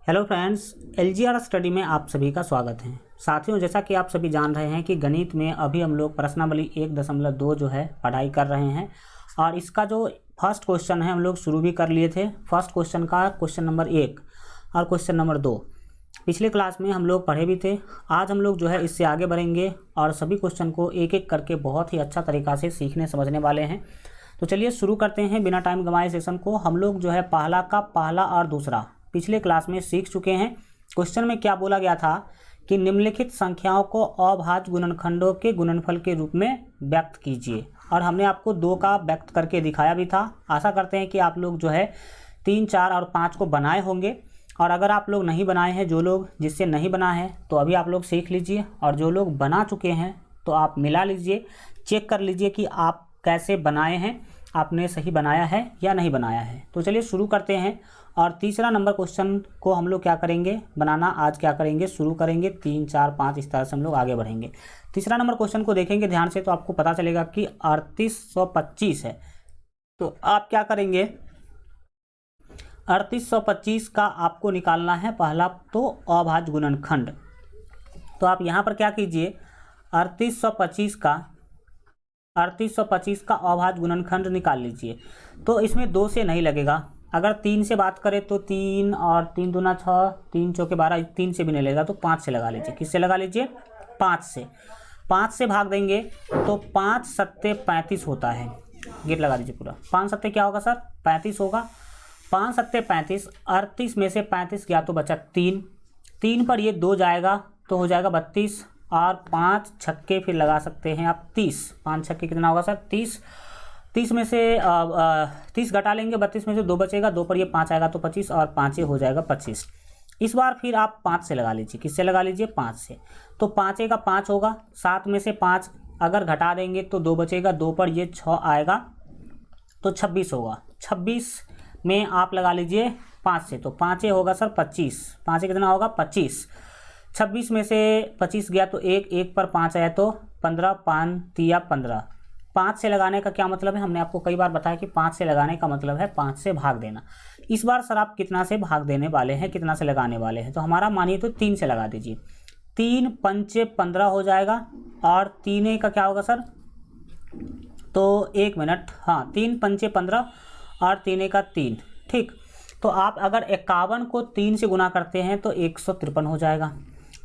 Hello friends, LGR study में आप सभी का स्वागत है। साथियों, जैसा कि आप सभी जान रहे हैं कि गणित में अभी हम लोग प्रश्नावली 1.2 जो है पढ़ाई कर रहे हैं और इसका जो फर्स्ट क्वेश्चन है हम लोग शुरू भी कर लिए थे। फर्स्ट क्वेश्चन का क्वेश्चन नंबर 1 और क्वेश्चन नंबर 2 पिछले क्लास में हम लोग पढ़े भी थे। आज हम लोग जो है इससे आगे बढ़ेंगे और सभी क्वेश्चन को एक एक करके बहुत ही अच्छा तरीक़ा से सीखने समझने वाले हैं। तो चलिए शुरू करते हैं बिना टाइम गंवाए सेशन को। हम लोग जो है पहला का पहला और दूसरा पिछले क्लास में सीख चुके हैं। क्वेश्चन में क्या बोला गया था कि निम्नलिखित संख्याओं को अभाज्य गुणनखंडों के गुणनफल के रूप में व्यक्त कीजिए, और हमने आपको 2 का व्यक्त करके दिखाया भी था। आशा करते हैं कि आप लोग जो है 3, 4 और 5 को बनाए होंगे, और अगर आप लोग नहीं बनाए हैं, जो लोग जिससे नहीं बना है तो अभी आप लोग सीख लीजिए, और जो लोग बना चुके हैं तो आप मिला लीजिए, चेक कर लीजिए कि आप कैसे बनाए हैं, आपने सही बनाया है या नहीं बनाया है। तो चलिए शुरू करते हैं। और तीसरा नंबर क्वेश्चन को हम लोग क्या करेंगे बनाना, आज क्या करेंगे शुरू करेंगे। 3, 4, 5 इस तरह से हम लोग आगे बढ़ेंगे। तीसरा नंबर क्वेश्चन को देखेंगे ध्यान से तो आपको पता चलेगा कि 3825 है। तो आप क्या करेंगे, 3825 का आपको निकालना है पहला तो अभाज्य गुणनखंड। तो आप यहाँ पर क्या कीजिए, 3825 का अभाज्य गुणनखंड निकाल लीजिए। तो इसमें 2 से नहीं लगेगा। अगर 3 से बात करें तो 3 और 3 दूना 6, 3 चौके 12, 3 से भी नहीं लगेगा तो 5 से लगा लीजिए। किससे लगा लीजिए? 5 से। 5 से भाग देंगे तो 5 सत्ते 35 होता है। गेट लगा दीजिए पूरा। 5 सत्ते क्या होगा सर? 35 होगा। 5 सत्ते 35, 38 में से 35 गया तो बचा 3। 3 पर ये 2 जाएगा तो हो जाएगा 32, और 5 छक्के फिर लगा सकते हैं आप 30। 5 छक्के कितना होगा सर? 30। 30 में से 30 घटा लेंगे, 32 में से 2 बचेगा, 2 पर ये 5 आएगा तो 25, और 5 हो जाएगा 25। इस बार फिर आप 5 से लगा लीजिए। किससे लगा लीजिए? 5 से। तो 5 का 5 होगा। 7 में से 5 अगर घटा देंगे तो 2 बचेगा, 2 पर ये 6 आएगा तो 26 होगा। 26 में आप लगा लीजिए 5 से, तो 5 होगा सर 25। 5 कितना होगा? 25। 26 में से 25 गया तो 1 पर 5 आया तो 15, 5 तिया 15। 5 से लगाने का क्या मतलब है? हमने आपको कई बार बताया कि 5 से लगाने का मतलब है 5 से भाग देना। इस बार सर आप कितना से भाग देने वाले हैं, कितना से लगाने वाले हैं? तो हमारा मानिए तो 3 से लगा दीजिए। 3 पंचे 15 हो जाएगा, और 3 का क्या होगा सर? तो 1 मिनट, हाँ 3 पंचे 15 और 3 का 3। ठीक, तो आप अगर 51 को 3 से गुना करते हैं तो 153 हो जाएगा।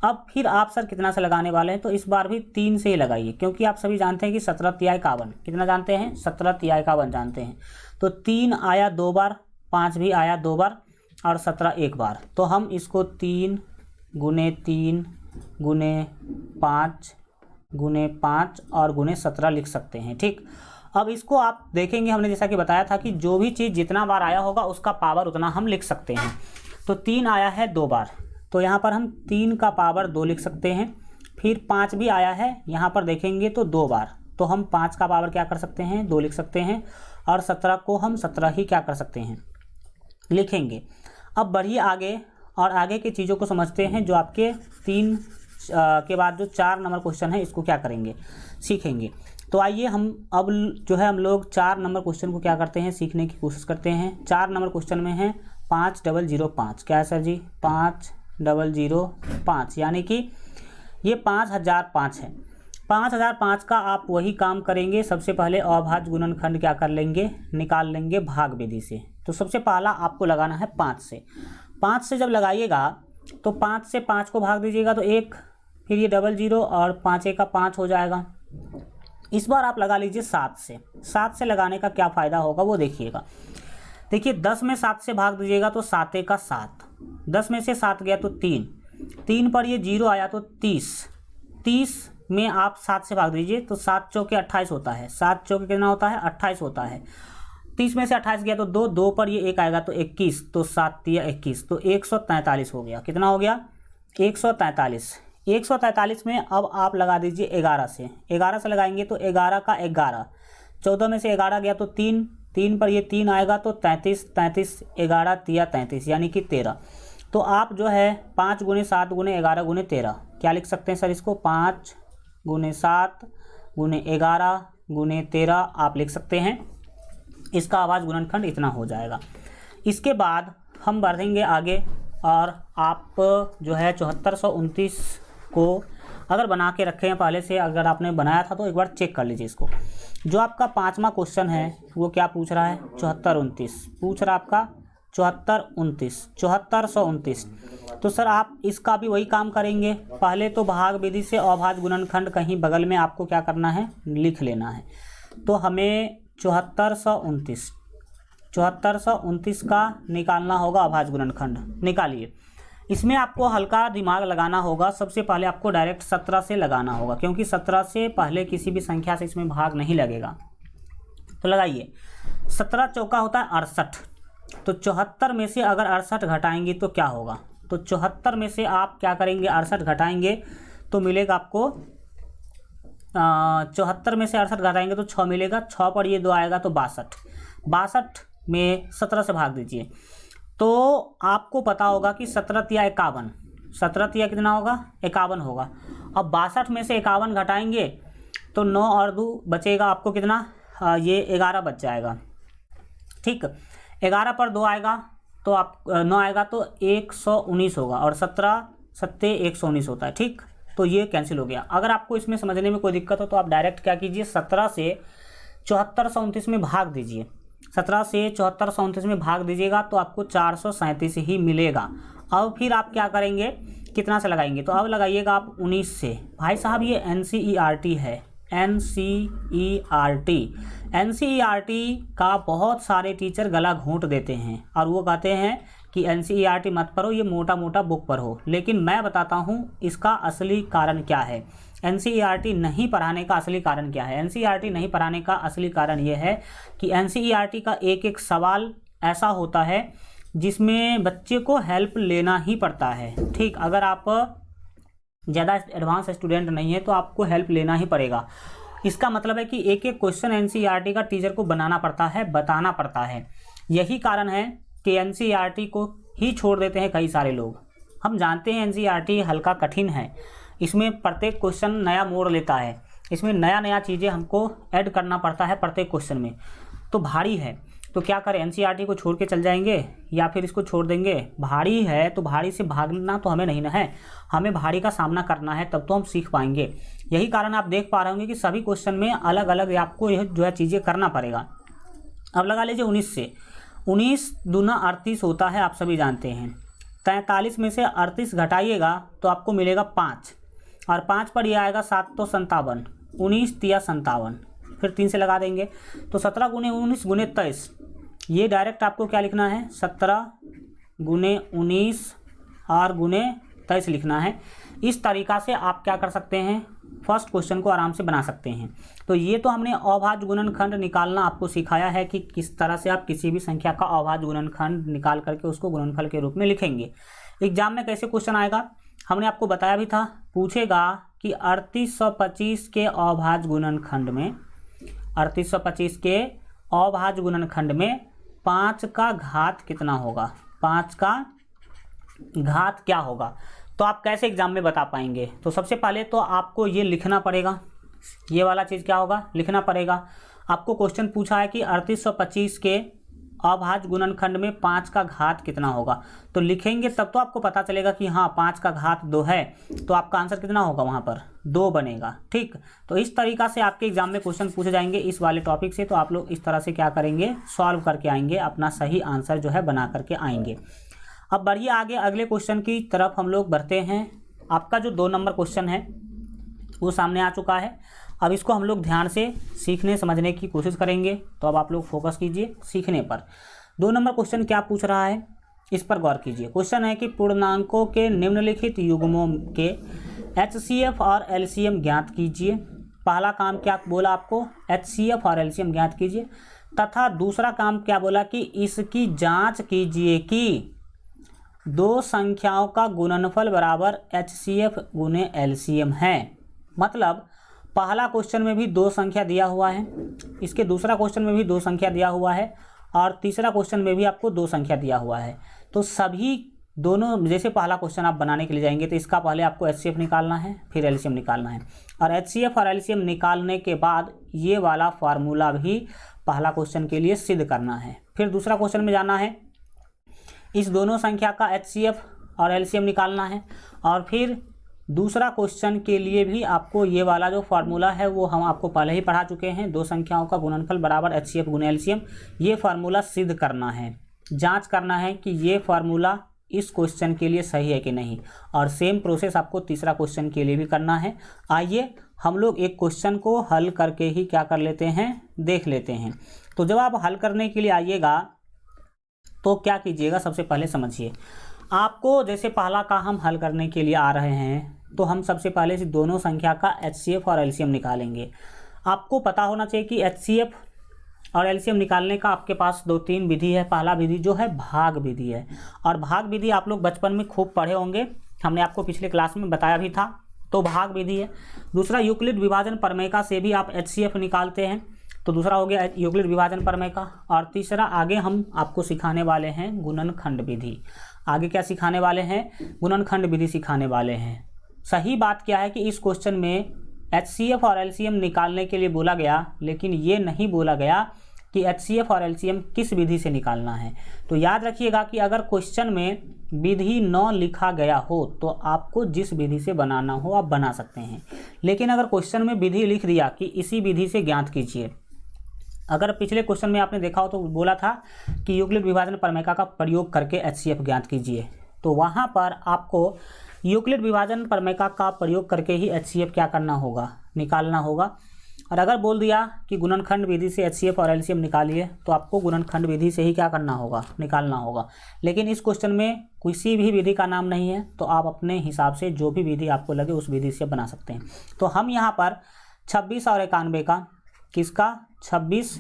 अब फिर आप सर कितना से लगाने वाले हैं? तो इस बार भी 3 से ही लगाइए, क्योंकि आप सभी जानते हैं कि 17 तिया 51 कितना जानते हैं? 17 तिया 51 जानते हैं। तो 3 आया 2 बार, 5 भी आया 2 बार, और 17 1 बार। तो हम इसको 3 गुने 3 गुने 5 गुने 5 और गुने 17 लिख सकते हैं। ठीक, अब इसको आप देखेंगे, हमने जैसा कि बताया था कि जो भी चीज़ जितना बार आया होगा उसका पावर उतना हम लिख सकते हैं। तो 3 आया है 2 बार, तो यहाँ पर हम 3 का पावर 2 लिख सकते हैं। फिर 5 भी आया है, यहाँ पर देखेंगे तो 2 बार, तो हम 5 का पावर क्या कर सकते हैं? 2 लिख सकते हैं। और 17 को हम 17 ही क्या कर सकते हैं? लिखेंगे। अब बढ़िए आगे, और आगे की चीज़ों को समझते हैं। जो आपके 3 के बाद जो 4 नंबर क्वेश्चन है इसको क्या करेंगे, सीखेंगे। तो आइए हम अब जो है हम लोग 4 नंबर क्वेश्चन को क्या करते हैं, सीखने की कोशिश करते हैं। 4 नंबर क्वेश्चन में है 5005। क्या है सर जी? 5005, यानी कि ये 5005 है। 5005 का आप वही काम करेंगे। सबसे पहले अभाज्य गुणनखंड क्या कर लेंगे, निकाल लेंगे भाग विधि से। तो सबसे पहला आपको लगाना है 5 से। 5 से जब लगाइएगा तो 5 से 5 को भाग दीजिएगा तो 1, फिर ये 00 और 5 का 5 हो जाएगा। इस बार आप लगा लीजिए 7 से। 7 से लगाने का क्या फ़ायदा होगा वो देखिएगा। देखिए 10 में 7 से भाग दीजिएगा तो 7 का 7। 10 में से 7 गया तो 3। 3 पर ये 0 आया तो 30। 30 में आप 7 से भाग दीजिए तो 7 चौके 28 होता है। 7 चौके कितना होता है? 28 होता है। 30 में से 28 गया तो 2, 2 पर ये 1 आएगा तो 21, तो 7 तिया 21, तो 143 हो गया। कितना हो गया? 143। 143 में अब आप लगा दीजिए 11 से। 11 से लगाएंगे तो 11 का 11। 14 में से 11 गया तो 3, 3 पर ये 3 आएगा तो 33, 33 11 तिया 33, यानी कि 13। तो आप जो है 5 गुने 7 गुने 11 गुने 13 क्या लिख सकते हैं सर इसको? 5 गुने 7 गुने 11 गुने 13 आप लिख सकते हैं। इसका अभाज्य गुणनखंड इतना हो जाएगा। इसके बाद हम बढ़ेंगे आगे और आप जो है 7429 को अगर बना के रखे हैं पहले से, अगर आपने बनाया था तो एक बार चेक कर लीजिए इसको। जो आपका 5वां क्वेश्चन है वो क्या पूछ रहा है, 7429 पूछ रहा है आपका, 7429। तो सर आप इसका भी वही काम करेंगे, पहले तो भाग विधि से अभाज्य गुणनखंड कहीं बगल में आपको क्या करना है, लिख लेना है। तो हमें 7429 का निकालना होगा अभाज्य गुणनखंड। निकालिए। इसमें आपको हल्का दिमाग लगाना होगा। सबसे पहले आपको डायरेक्ट 17 से लगाना होगा, क्योंकि 17 से पहले किसी भी संख्या से इसमें भाग नहीं लगेगा। तो लगाइए। 17 चौका होता है 68, तो 74 में से अगर 68 घटाएंगे तो क्या होगा, तो 74 में से आप क्या करेंगे, 68 घटाएंगे तो मिलेगा आपको 74 में से 68 घटाएंगे तो 6 मिलेगा, 6 पर ये 2 आएगा तो 62 में 17 से भाग दीजिए। तो आपको पता होगा कि 17 तिया 51, 17 तिया कितना होगा, 51 होगा। अब 62 में से 51 घटाएंगे तो 9 और 2 बचेगा आपको कितना, ये 11 बच जाएगा। ठीक, 11 पर 2 आएगा तो आप 9 आएगा तो 119 होगा, और 17 सत्ते 119 होता है। ठीक, तो ये कैंसिल हो गया। अगर आपको इसमें समझने में कोई दिक्कत हो तो आप डायरेक्ट क्या कीजिए, 17 से 7429 में भाग दीजिए। 17 से 7429 में भाग दीजिएगा तो आपको 437 ही मिलेगा। अब फिर आप क्या करेंगे, कितना से लगाएंगे, तो अब लगाइएगा आप 19 से। भाई साहब ये NCERT है, NCERT का बहुत सारे टीचर गला घोंट देते हैं और वो कहते हैं कि NCERT मत पढ़ो, ये मोटा मोटा बुक पढ़ो। लेकिन मैं बताता हूँ इसका असली कारण क्या है। NCERT नहीं पढ़ाने का असली कारण क्या है। NCERT नहीं पढ़ाने का असली कारण ये है कि NCERT का एक एक सवाल ऐसा होता है जिसमें बच्चे को हेल्प लेना ही पड़ता है। ठीक, अगर आप ज़्यादा एडवांस स्टूडेंट नहीं है तो आपको हेल्प लेना ही पड़ेगा। इसका मतलब है कि एक एक क्वेश्चन NCERT का टीचर को बनाना पड़ता है, बताना पड़ता है। यही कारण है कि NCERT को ही छोड़ देते हैं कई सारे लोग। हम जानते हैं NCERT हल्का कठिन है, इसमें प्रत्येक क्वेश्चन नया मोड़ लेता है, इसमें नया नया चीज़ें हमको ऐड करना पड़ता है प्रत्येक क्वेश्चन में, तो भारी है। तो क्या करें, NCERT को छोड़ के चल जाएंगे या फिर इसको छोड़ देंगे। भारी है तो भारी से भागना तो हमें नहीं ना है, हमें भारी का सामना करना है, तब तो हम सीख पाएंगे। यही कारण आप देख पा रहे होंगे कि सभी क्वेश्चन में अलग अलग आपको यह जो है चीज़ें करना पड़ेगा। अब लगा लीजिए 19 से, 19 दूना 38 होता है, आप सभी जानते हैं। 43 में से 38 घटाइएगा तो आपको मिलेगा 5, और 5 पर यह आएगा 7 तो 57, 19 तिया 57, फिर 3 से लगा देंगे तो 17 गुने 19 गुने 23। ये डायरेक्ट आपको क्या लिखना है, 17 गुने 19 और गुने 23 लिखना है। इस तरीक़ा से आप क्या कर सकते हैं, फर्स्ट क्वेश्चन को आराम से बना सकते हैं। तो ये तो हमने अभाज्य गुणनखंड निकालना आपको सिखाया है कि किस तरह से आप किसी भी संख्या का अभाज्य गुणनखंड निकाल करके उसको गुणनफल के रूप में लिखेंगे। एग्जाम में कैसे क्वेश्चन आएगा हमने आपको बताया भी था। पूछेगा कि 3825 के अभाज्य गुणनखंड में, 3825 के अभाज्य गुणनखंड में 5 का घात कितना होगा, 5 का घात क्या होगा। तो आप कैसे एग्जाम में बता पाएंगे। तो सबसे पहले तो आपको ये लिखना पड़ेगा, ये वाला चीज़ क्या होगा, लिखना पड़ेगा। आपको क्वेश्चन पूछा है कि 3825 के अभाज्य गुणनखंड में 5 का घात कितना होगा, तो लिखेंगे तब तो आपको पता चलेगा कि हाँ 5 का घात 2 है, तो आपका आंसर कितना होगा, वहाँ पर 2 बनेगा। ठीक, तो इस तरीक़ा से आपके एग्जाम में क्वेश्चन पूछे जाएंगे इस वाले टॉपिक से। तो आप लोग इस तरह से क्या करेंगे, सॉल्व करके आएंगे, अपना सही आंसर जो है बना करके आएंगे। अब बढ़िए आगे अगले क्वेश्चन की तरफ हम लोग बढ़ते हैं। आपका जो 2 नंबर क्वेश्चन है वो सामने आ चुका है। अब इसको हम लोग ध्यान से सीखने समझने की कोशिश करेंगे। तो अब आप लोग फोकस कीजिए सीखने पर। 2 नंबर क्वेश्चन क्या पूछ रहा है, इस पर गौर कीजिए। क्वेश्चन है कि पूर्णांकों के निम्नलिखित युग्मों के HCF और LCM ज्ञात कीजिए। पहला काम क्या बोला आपको, HCF और LCM ज्ञात कीजिए, तथा दूसरा काम क्या बोला कि इसकी जाँच कीजिए कि 2 संख्याओं का गुणनफल बराबर HCF गुने LCM है। मतलब पहला क्वेश्चन में भी 2 संख्या दिया हुआ है, इसके दूसरा क्वेश्चन में भी 2 संख्या दिया हुआ है, और तीसरा क्वेश्चन में भी आपको 2 संख्या दिया हुआ है। तो सभी दोनों, जैसे पहला क्वेश्चन आप बनाने के लिए जाएंगे तो इसका पहले आपको HCF निकालना है, फिर LCM निकालना है, और HCF और LCM निकालने के बाद ये वाला फार्मूला भी पहला क्वेश्चन के लिए सिद्ध करना है। फिर दूसरा क्वेश्चन में जाना है इस दोनों संख्या का HCF और LCM निकालना है। और फिर दूसरा क्वेश्चन के लिए भी आपको ये वाला जो फार्मूला है वो हम आपको पहले ही पढ़ा चुके हैं, दो संख्याओं का गुणनफल बराबर HCF गुने LCM। ये फार्मूला सिद्ध करना है, जांच करना है कि ये फार्मूला इस क्वेश्चन के लिए सही है कि नहीं। और सेम प्रोसेस आपको तीसरा क्वेश्चन के लिए भी करना है। आइए हम लोग एक क्वेश्चन को हल करके ही क्या कर लेते हैं, देख लेते हैं। तो जब आप हल करने के लिए आइएगा तो क्या कीजिएगा, सबसे पहले समझिए। आपको जैसे पहला का हम हल करने के लिए आ रहे हैं तो हम सबसे पहले से दोनों संख्या का HCF और LCM निकालेंगे। आपको पता होना चाहिए कि HCF और LCM निकालने का आपके पास 2-3 विधि है। पहला विधि जो है भाग विधि है, और भाग विधि आप लोग बचपन में खूब पढ़े होंगे, हमने आपको पिछले क्लास में बताया भी था। तो भाग विधि है। दूसरा यूक्लिड विभाजन प्रमेय से भी आप HCF निकालते हैं, तो दूसरा हो गया यूक्लिड विभाजन प्रमेय का। और तीसरा आगे हम आपको सिखाने वाले हैं गुणनखंड विधि। आगे क्या सिखाने वाले हैं, गुणनखंड विधि सिखाने वाले हैं। सही बात क्या है कि इस क्वेश्चन में HCF और LCM निकालने के लिए बोला गया, लेकिन ये नहीं बोला गया कि HCF और LCM किस विधि से निकालना है। तो याद रखिएगा कि अगर क्वेश्चन में विधि न लिखा गया हो तो आपको जिस विधि से बनाना हो आप बना सकते हैं, लेकिन अगर क्वेश्चन में विधि लिख दिया कि इसी विधि से ज्ञात कीजिए। अगर पिछले क्वेश्चन में आपने देखा हो तो बोला था कि यूक्लिड विभाजन प्रमेय का प्रयोग करके HCF ज्ञात कीजिए, तो वहाँ पर आपको यूक्लिड विभाजन प्रमेय का प्रयोग करके ही HCF क्या करना होगा, निकालना होगा। और अगर बोल दिया कि गुणनखंड विधि से HCF और LCM निकालिए तो आपको गुणनखंड विधि से ही क्या करना होगा, निकालना होगा। लेकिन इस क्वेश्चन में किसी भी विधि का नाम नहीं है, तो आप अपने हिसाब से जो भी विधि आपको लगे उस विधि से बना सकते हैं। तो हम यहाँ पर 26 और 91 का, किसका 26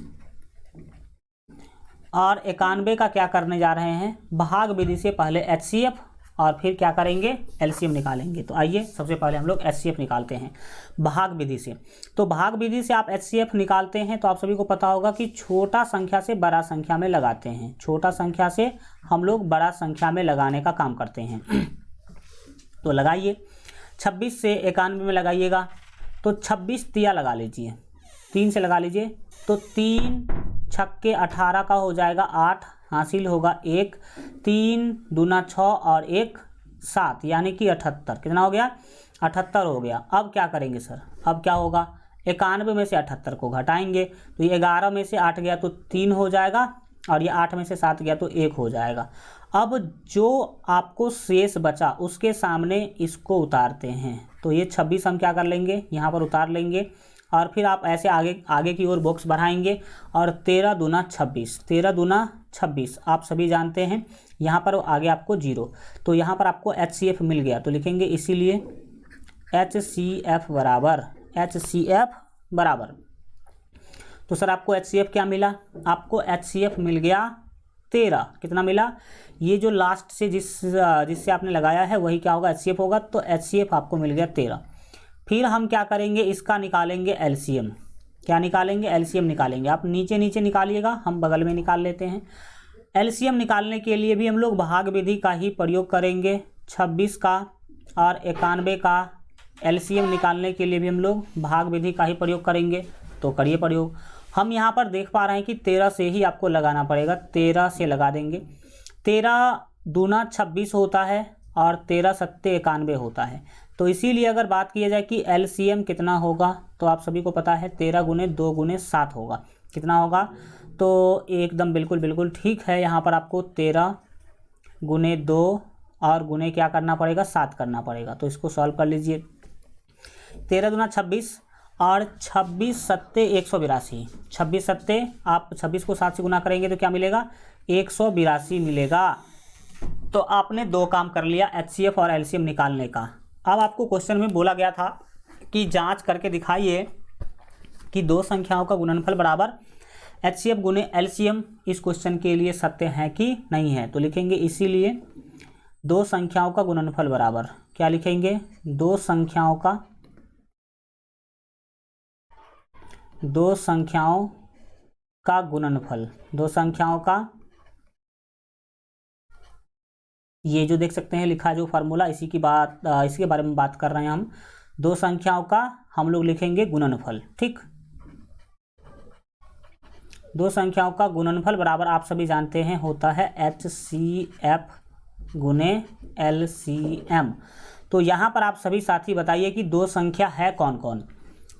और 91 का क्या करने जा रहे हैं, भाग विधि से पहले HCF और फिर क्या करेंगे, LCM निकालेंगे। तो आइए सबसे पहले हम लोग HCF निकालते हैं भाग विधि से। तो भाग विधि से आप HCF निकालते हैं तो आप सभी को पता होगा कि छोटा संख्या से बड़ा संख्या में लगाते हैं। छोटा संख्या से हम लोग बड़ा संख्या में लगाने का काम करते हैं। तो लगाइए, 26 से 91 में लगाइएगा तो 26 तिया लगा लीजिए, 3 से लगा लीजिए तो 3 छक्के 18 का हो जाएगा 8, हासिल होगा 1, 3 दूना 6 और 1 7, यानी कि 78। कितना हो गया, 78 हो गया। अब क्या करेंगे सर, अब क्या होगा, 91 में से 78 को घटाएंगे तो ये 11 में से 8 गया तो 3 हो जाएगा, और ये 8 में से 7 गया तो 1 हो जाएगा। अब जो आपको शेष बचा उसके सामने इसको उतारते हैं, तो ये 26 हम क्या कर लेंगे, यहाँ पर उतार लेंगे। और फिर आप ऐसे आगे की ओर बॉक्स बढ़ाएंगे और 13 दूना 26, 13 दूना 26 आप सभी जानते हैं। यहाँ पर आगे आपको 0, तो यहाँ पर आपको HCF मिल गया, तो लिखेंगे इसीलिए HCF बराबर। तो सर आपको HCF क्या मिला, आपको HCF मिल गया 13। कितना मिला, ये जो लास्ट से जिससे आपने लगाया है वही क्या होगा, HCF होगा। तो HCF आपको मिल गया 13। फिर हम क्या करेंगे, इसका निकालेंगे LCM। क्या निकालेंगे, LCM निकालेंगे। आप नीचे नीचे निकालिएगा, हम बगल में निकाल लेते हैं। LCM निकालने के लिए भी हम लोग भाग विधि का ही प्रयोग करेंगे। 26 का और 91 का LCM निकालने के लिए भी हम लोग भाग विधि का ही प्रयोग करेंगे। तो करिए प्रयोग। हम यहाँ पर देख पा रहे हैं कि 13 से ही आपको लगाना पड़ेगा, 13 से लगा देंगे। 13 दूना 26 होता है और 13 सत्ते 91 होता है। तो इसीलिए अगर बात किया जाए कि LCM कितना होगा, तो आप सभी को पता है 13 गुने 2 गुने 7 होगा। कितना होगा, तो एकदम बिल्कुल ठीक है। यहाँ पर आपको 13 गुने 2 और गुने क्या करना पड़ेगा, 7 करना पड़ेगा। तो इसको सॉल्व कर लीजिए। 13 दूना 26 और 26 सत्ते 182। 26 सत्ते आप 26 को 7 से गुना करेंगे तो क्या मिलेगा, 182 मिलेगा। तो आपने 2 काम कर लिया, HCF और LCM निकालने का। अब आपको क्वेश्चन में बोला गया था कि जांच करके दिखाइए कि दो संख्याओं का गुणनफल बराबर HCF गुने LCM इस क्वेश्चन के लिए सत्य है कि नहीं है। तो लिखेंगे इसीलिए दो संख्याओं का गुणनफल बराबर, क्या लिखेंगे, दो संख्याओं का गुणनफल, दो संख्याओं का, ये जो देख सकते हैं लिखा जो फार्मूला, इसके बारे में बात कर रहे हैं हम। दो संख्याओं का हम लोग लिखेंगे गुणनफल, ठीक। दो संख्याओं का गुणनफल बराबर आप सभी जानते हैं होता है HCF गुने LCM। तो यहाँ पर आप सभी साथी बताइए कि दो संख्या है कौन कौन।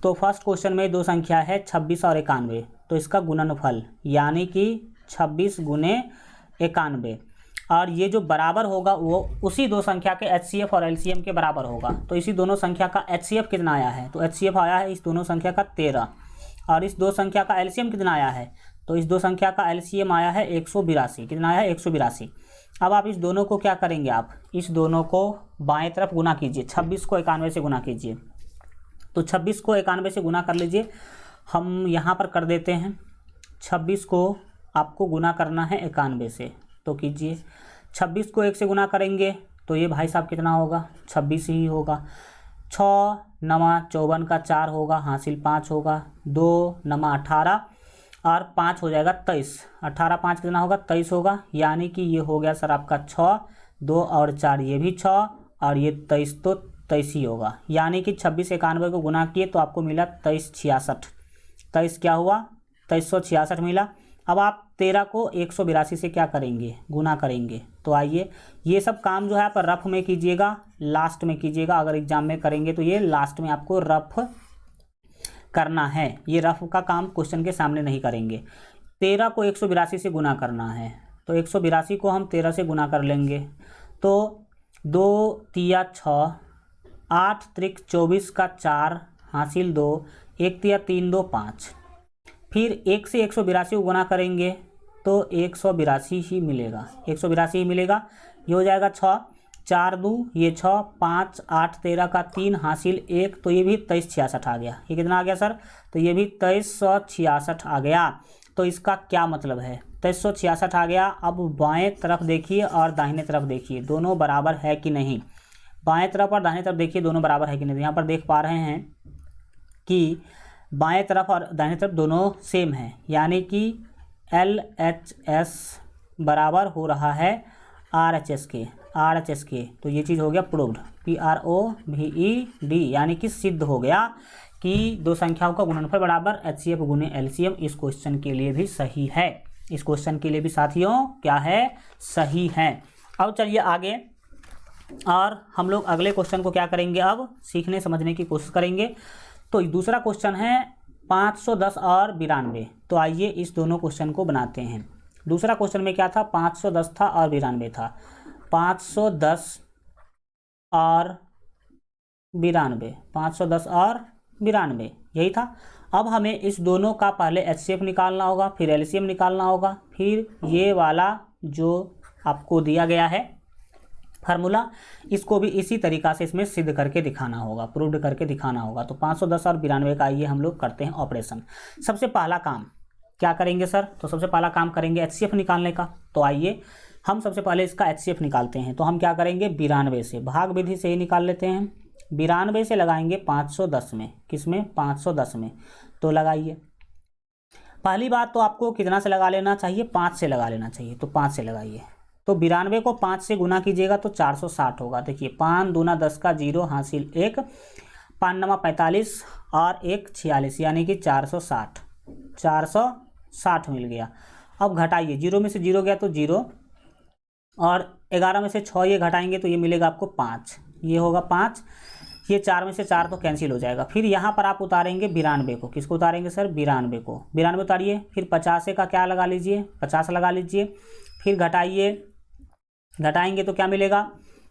तो फर्स्ट क्वेश्चन में दो संख्या है 26 और 91, तो इसका गुणनफल यानी कि 26 गुने 91, और ये जो बराबर होगा वो उसी दो संख्या के HCF और LCM के बराबर होगा। तो इसी दोनों संख्या का HCF कितना आया है, तो HCF आया है इस दोनों संख्या का 13, और इस दो संख्या का LCM कितना आया है, तो इस दो संख्या का LCM आया है 182। कितना आया है, 182। अब आप इस दोनों को क्या करेंगे, आप इस दोनों को बाएं तरफ गुना कीजिए, 26 को 91 से गुना कीजिए। तो 26 को 91 से गुना कर लीजिए। हम यहाँ पर कर देते हैं, 26 को आपको गुना करना है 91 से, तो कीजिए। 26 को 1 से गुना करेंगे तो ये भाई साहब कितना होगा, 26 ही होगा। 6 नमा 54 का 4 होगा, हासिल 5 होगा। 2 नमा 18 और 5 हो जाएगा 23। 18 5 कितना होगा, 23 होगा। यानी कि ये हो गया सर आपका 6, 2 और 4 ये भी 6, और ये 23 तो 23 ही होगा। यानी कि 26 91 को गुना किए तो आपको मिला 23 66। 23 क्या हुआ, 2366 मिला। अब आप 13 को 182 से क्या करेंगे, गुना करेंगे। तो आइए ये सब काम जो है आप रफ में कीजिएगा, लास्ट में कीजिएगा। अगर एग्जाम में करेंगे तो ये लास्ट में आपको रफ करना है, ये रफ का काम क्वेश्चन के सामने नहीं करेंगे। 13 को 182 से गुना करना है, तो 182 को हम 13 से गुना कर लेंगे। तो 2 तिया 6, 8 त्रिक 24 का 4 हासिल 2, 1 तिया 3 2 5। फिर 1 से 182 को गुना करेंगे तो 182 ही मिलेगा, 182 ही मिलेगा। ये हो जाएगा 6, 4 2 ये 6, 5 8 13 का 3 हासिल 1, तो ये भी 2366 आ गया। ये कितना आ गया सर, तो ये भी 2366 आ गया। तो इसका क्या मतलब है, 2366 आ गया। अब बाएं तरफ देखिए और दाहिने तरफ देखिए, दोनों बराबर है कि नहीं। बाएं तरफ और दाहिने तरफ देखिए दोनों बराबर है कि नहीं। यहाँ पर देख पा रहे हैं कि बाएं तरफ और दाहिने तरफ दोनों सेम है, यानी कि LHS बराबर हो रहा है RHS के। तो ये चीज़ हो गया प्रूव्ड, PROVED, यानी कि सिद्ध हो गया कि दो संख्याओं का गुणनफल बराबर HCF गुने LCM। इस क्वेश्चन के लिए भी सही है, इस क्वेश्चन के लिए भी साथियों क्या है, सही है। अब चलिए आगे, और हम लोग अगले क्वेश्चन को क्या करेंगे, अब सीखने समझने की कोशिश करेंगे। तो दूसरा क्वेश्चन है 510 और 92। तो आइए इस दोनों क्वेश्चन को बनाते हैं। दूसरा क्वेश्चन में क्या था, 510 था और 92 था। 510 और 92, 510 और 92 यही था। अब हमें इस दोनों का पहले HCF निकालना होगा, फिर LCM निकालना होगा, फिर ये वाला जो आपको दिया गया है फार्मूला, इसको भी इसी तरीक़ा से इसमें सिद्ध करके दिखाना होगा, प्रूव्ड करके दिखाना होगा। तो 510 और 92 का आइए हम लोग करते हैं ऑपरेशन। सबसे पहला काम क्या करेंगे सर, तो सबसे पहला काम करेंगे HCF निकालने का। तो आइए हम सबसे पहले इसका HCF निकालते हैं। तो हम क्या करेंगे, 92 से, भाग विधि से ही निकाल लेते हैं। 92 से लगाएंगे 510 में, किस में, 510 में। तो लगाइए। पहली बात तो आपको कितना से लगा लेना चाहिए, 5 से लगा लेना चाहिए। तो 5 से लगाइए। तो 92 को 5 से गुना कीजिएगा तो 460 होगा। देखिए 5 दूना 10 का 0 हासिल 1, 5 नमा 45 और 1 46, यानी कि 460, 460 मिल गया। अब घटाइए, 0 में से 0 गया तो 0, और 11 में से 6 ये घटाएंगे तो ये मिलेगा आपको 5, ये होगा 5। ये 4 में से 4 तो कैंसिल हो जाएगा। फिर यहाँ पर आप उतारेंगे 92 को, किसको उतारेंगे सर, 92 को। 92 उतारिए, फिर 50 का क्या लगा लीजिए, 50 लगा लीजिए। फिर घटाइए, घटाएंगे तो क्या मिलेगा,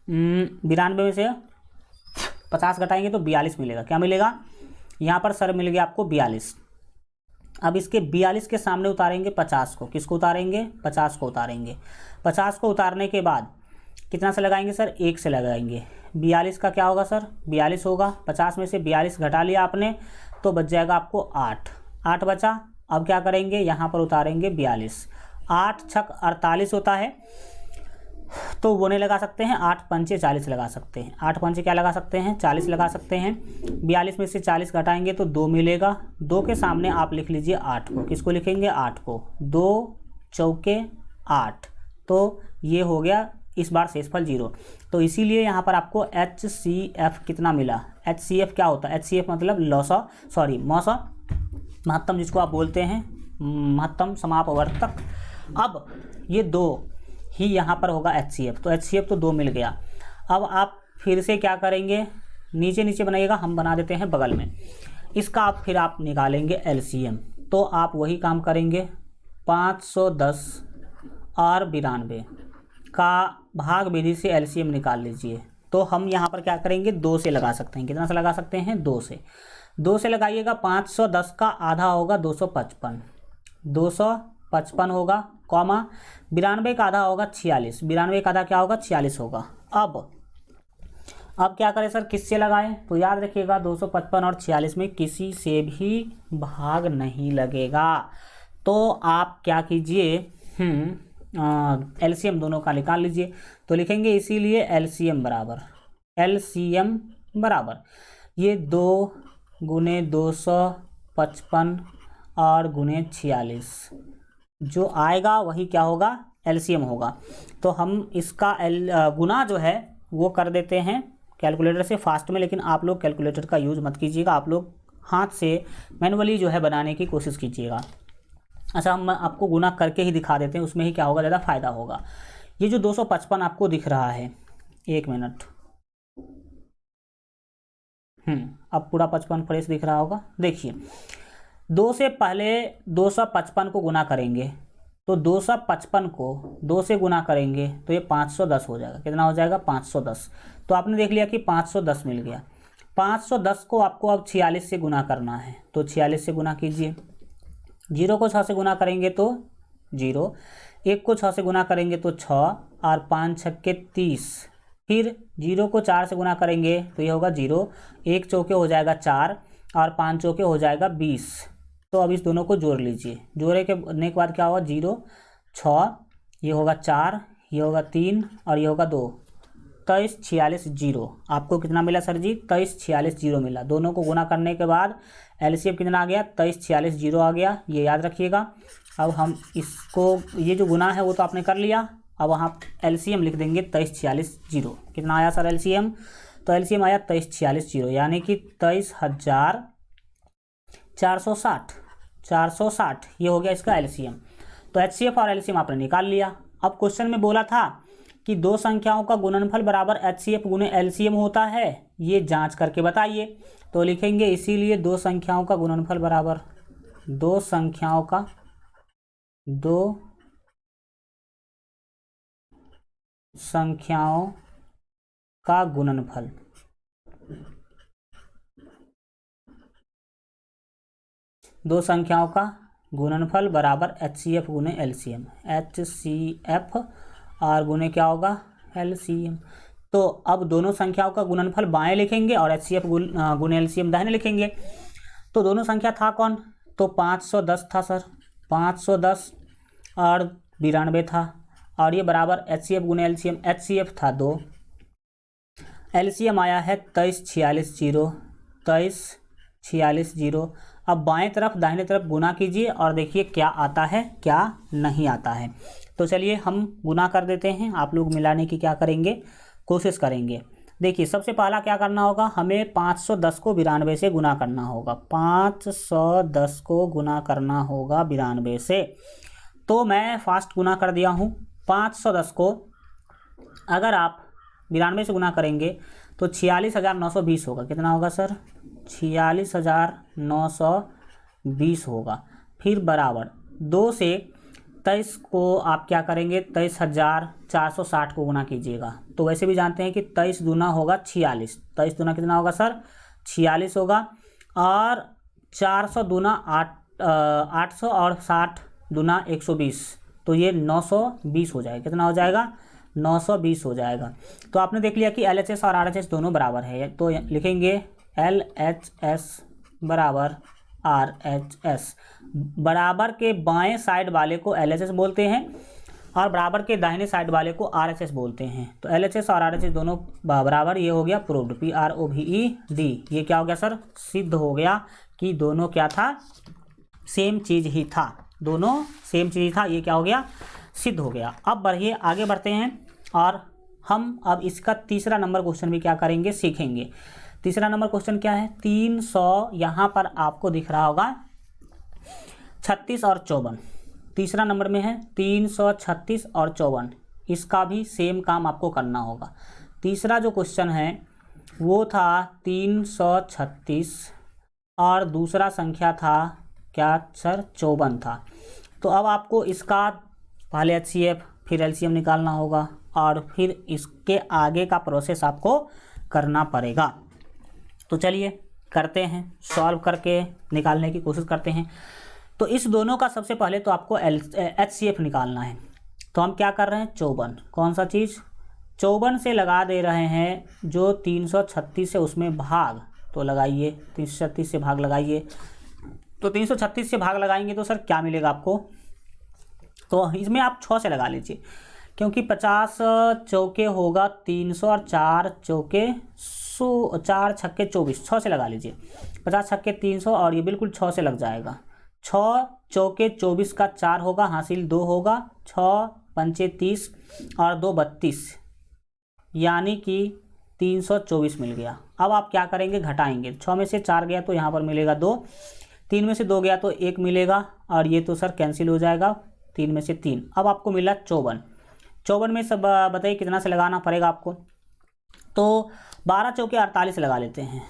92 में से 50 घटाएंगे तो 42 मिलेगा। क्या मिलेगा, यहाँ पर सर मिल गया आपको 42। अब इसके 42 के सामने उतारेंगे 50 को, किसको उतारेंगे, 50 को उतारेंगे। 50 को उतारने के बाद कितना से लगाएंगे सर, 1 से लगाएंगे। 42 का क्या होगा सर, 42 होगा। 50 में से 42 घटा लिया आपने तो बच जाएगा आपको 8 बचा। अब क्या करेंगे, यहाँ पर उतारेंगे 42। 8 छक 48 होता है, तो वो नहीं लगा सकते हैं, 8 पंचे 40 लगा सकते हैं। 8 पंचे क्या लगा सकते हैं, 40 लगा सकते हैं। 42 में से 40 घटाएंगे तो 2 मिलेगा। 2 के सामने आप लिख लीजिए 8 को, किसको लिखेंगे, 8 को। 2 चौके 8, तो ये हो गया इस बार शेषफल 0। तो इसीलिए यहाँ पर आपको HCF कितना मिला। HCF क्या होता है, HCF मतलब मौसा महत्तम जिसको आप बोलते हैं, महत्तम समापवर्तक। अब ये 2 ही यहाँ पर होगा HCF, तो HCF तो 2 मिल गया। अब आप फिर से क्या करेंगे, नीचे नीचे बनाइएगा, हम बना देते हैं बगल में। इसका आप फिर आप निकालेंगे LCM, तो आप वही काम करेंगे, 510 और 92 का भाग विधि से LCM निकाल लीजिए। तो हम यहाँ पर क्या करेंगे, 2 से लगा सकते हैं। कितना से लगा सकते हैं, 2 से। 2 से लगाइएगा, 510 का आधा होगा 255, 255 होगा, कॉमा 92 का आधा होगा 46, 92 का आधा क्या होगा, 46 होगा। अब क्या करें सर, किससे लगाएं, तो याद रखिएगा 255 और 46 में किसी से भी भाग नहीं लगेगा। तो आप क्या कीजिए, LCM दोनों का निकाल लीजिए। तो लिखेंगे इसीलिए LCM बराबर ये 2 गुने 255 और गुने 46 जो आएगा वही क्या होगा, LCM होगा। तो हम इसका गुना जो है वो कर देते हैं कैलकुलेटर से फास्ट में, लेकिन आप लोग कैलकुलेटर का यूज़ मत कीजिएगा, आप लोग हाथ से मैनुअली जो है बनाने की कोशिश कीजिएगा। अच्छा, हम आपको गुना करके ही दिखा देते हैं, उसमें ही क्या होगा, ज़्यादा फायदा होगा। ये जो 255 आपको दिख रहा है, 1 मिनट, अब पूरा 55 फ्रेश दिख रहा होगा। देखिए 2 से पहले 255 को गुना करेंगे, तो 255 को 2 से गुना करेंगे तो ये 510 हो जाएगा। कितना हो जाएगा, 510। तो आपने देख लिया कि 510 मिल गया। 510 को आपको अब 46 से गुना करना है, तो 46 से गुना कीजिए। 0 को 6 से गुना करेंगे तो 0, 1 को 6 से गुना करेंगे तो 6 और 5 छक्के 30। फिर 0 को 4 से गुना करेंगे तो ये होगा 0, 1 चौके हो जाएगा 4 और 5 चौके हो जाएगा 20। तो अब इस दोनों को जोड़ लीजिए, जोड़ने के बाद क्या होगा, 0 6, ये होगा 4, ये होगा 3 और ये होगा 2, 23 46 0। आपको कितना मिला सर जी, 23 46 0 मिला। दोनों को गुना करने के बाद LCM कितना आ गया, 23 46 0 आ गया, ये याद रखिएगा। अब हम इसको, ये जो गुना है वो तो आपने कर लिया, अब वहाँ LCM लिख देंगे 23 46 0। कितना आया सर LCM, तो LCM आया 23 46 0, यानी कि 23,460 ये हो गया इसका LCM। तो HCF और LCM आपने निकाल लिया। अब क्वेश्चन में बोला था कि 2 संख्याओं का गुणनफल बराबर HCF गुने LCM होता है, ये जांच करके बताइए। तो लिखेंगे इसीलिए 2 संख्याओं का गुणनफल बराबर 2 संख्याओं का गुणनफल। दो संख्याओं का गुणनफल बराबर HCF गुने LCM, HCF और गुने क्या होगा, LCM। तो अब दोनों संख्याओं का गुणनफल बाएं लिखेंगे और HCF गुने LCM दाहिने लिखेंगे। तो दोनों संख्या था कौन, तो 510 था सर, 510 और 92 था, और ये बराबर HCF गुने LCM, HCF था 2, LCM आया है 23 46 0, 23 46 0। अब बाएं तरफ दाहिने तरफ गुना कीजिए और देखिए क्या आता है क्या नहीं आता है। तो चलिए हम गुना कर देते हैं, आप लोग मिलाने की क्या करेंगे, कोशिश करेंगे। देखिए सबसे पहला क्या करना होगा, हमें 510 को 92 से गुना करना होगा, 510 को गुना करना होगा 92 से। तो मैं फास्ट गुना कर दिया हूँ। 510 को अगर आप 92 से गुना करेंगे तो 46,920 होगा। कितना होगा सर, 46,920 होगा। फिर बराबर 2 से 23 को आप क्या करेंगे, 23,460 को गुना कीजिएगा। तो वैसे भी जानते हैं कि 23 दूना होगा 46, 23 दूना कितना होगा सर, 46 होगा। और 400 दूना 800 और 60 दूना 120, तो ये 920 हो जाएगा। कितना हो जाएगा, 920 हो जाएगा। तो आपने देख लिया कि LHS और RHS दोनों बराबर है, तो लिखेंगे LHS बराबर RHS। बराबर के बाएं साइड वाले को LHS बोलते हैं और बराबर के दाहिने साइड वाले को RHS बोलते हैं। तो LHS और RHS दोनों बराबर, ये हो गया प्रूव्ड, PROVED। ये क्या हो गया सर, सिद्ध हो गया कि दोनों क्या था, सेम चीज़ ही था, दोनों सेम चीज़ था। ये क्या हो गया, सिद्ध हो गया। अब बढ़िए आगे बढ़ते हैं और हम अब इसका तीसरा नंबर क्वेश्चन भी क्या करेंगे, सीखेंगे। तीसरा नंबर क्वेश्चन क्या है, 300, यहाँ पर आपको दिख रहा होगा 36 और 54, तीसरा नंबर में है 336 और 54, इसका भी सेम काम आपको करना होगा। तीसरा जो क्वेश्चन है वो था 336 और दूसरा संख्या था क्या सर, 54 था। तो अब आपको इसका पहले HCF फिर LCM निकालना होगा और फिर इसके आगे का प्रोसेस आपको करना पड़ेगा। तो चलिए करते हैं, सॉल्व करके निकालने की कोशिश करते हैं। तो इस दोनों का सबसे पहले तो आपको HCF निकालना है। तो हम क्या कर रहे हैं, 54, कौन सा चीज़, 54 से लगा दे रहे हैं जो 336 है उसमें भाग, तो लगाइए 336 से भाग लगाइए। तो 336 से भाग लगाएंगे तो सर क्या मिलेगा आपको, तो इसमें आप 6 से लगा लीजिए, क्योंकि 50 चौके होगा 300 और 4 चौके 4 छक्के 24, 6 से लगा लीजिए। 50 छक्के 300 और ये बिल्कुल 6 से लग जाएगा। 6 चौके 24 का 4 होगा, हासिल 2 होगा, 6 पंचे 30 और 2 32, यानी कि 324 मिल गया। अब आप क्या करेंगे, घटाएंगे, 6 में से 4 गया तो यहाँ पर मिलेगा 2, 3 में से 2 गया तो 1 मिलेगा और ये तो सर कैंसिल हो जाएगा, 3 में से 3। अब आपको मिला 54। 54 में सब बताइए कितना से लगाना पड़ेगा आपको, तो 12 चौके 48 लगा लेते हैं।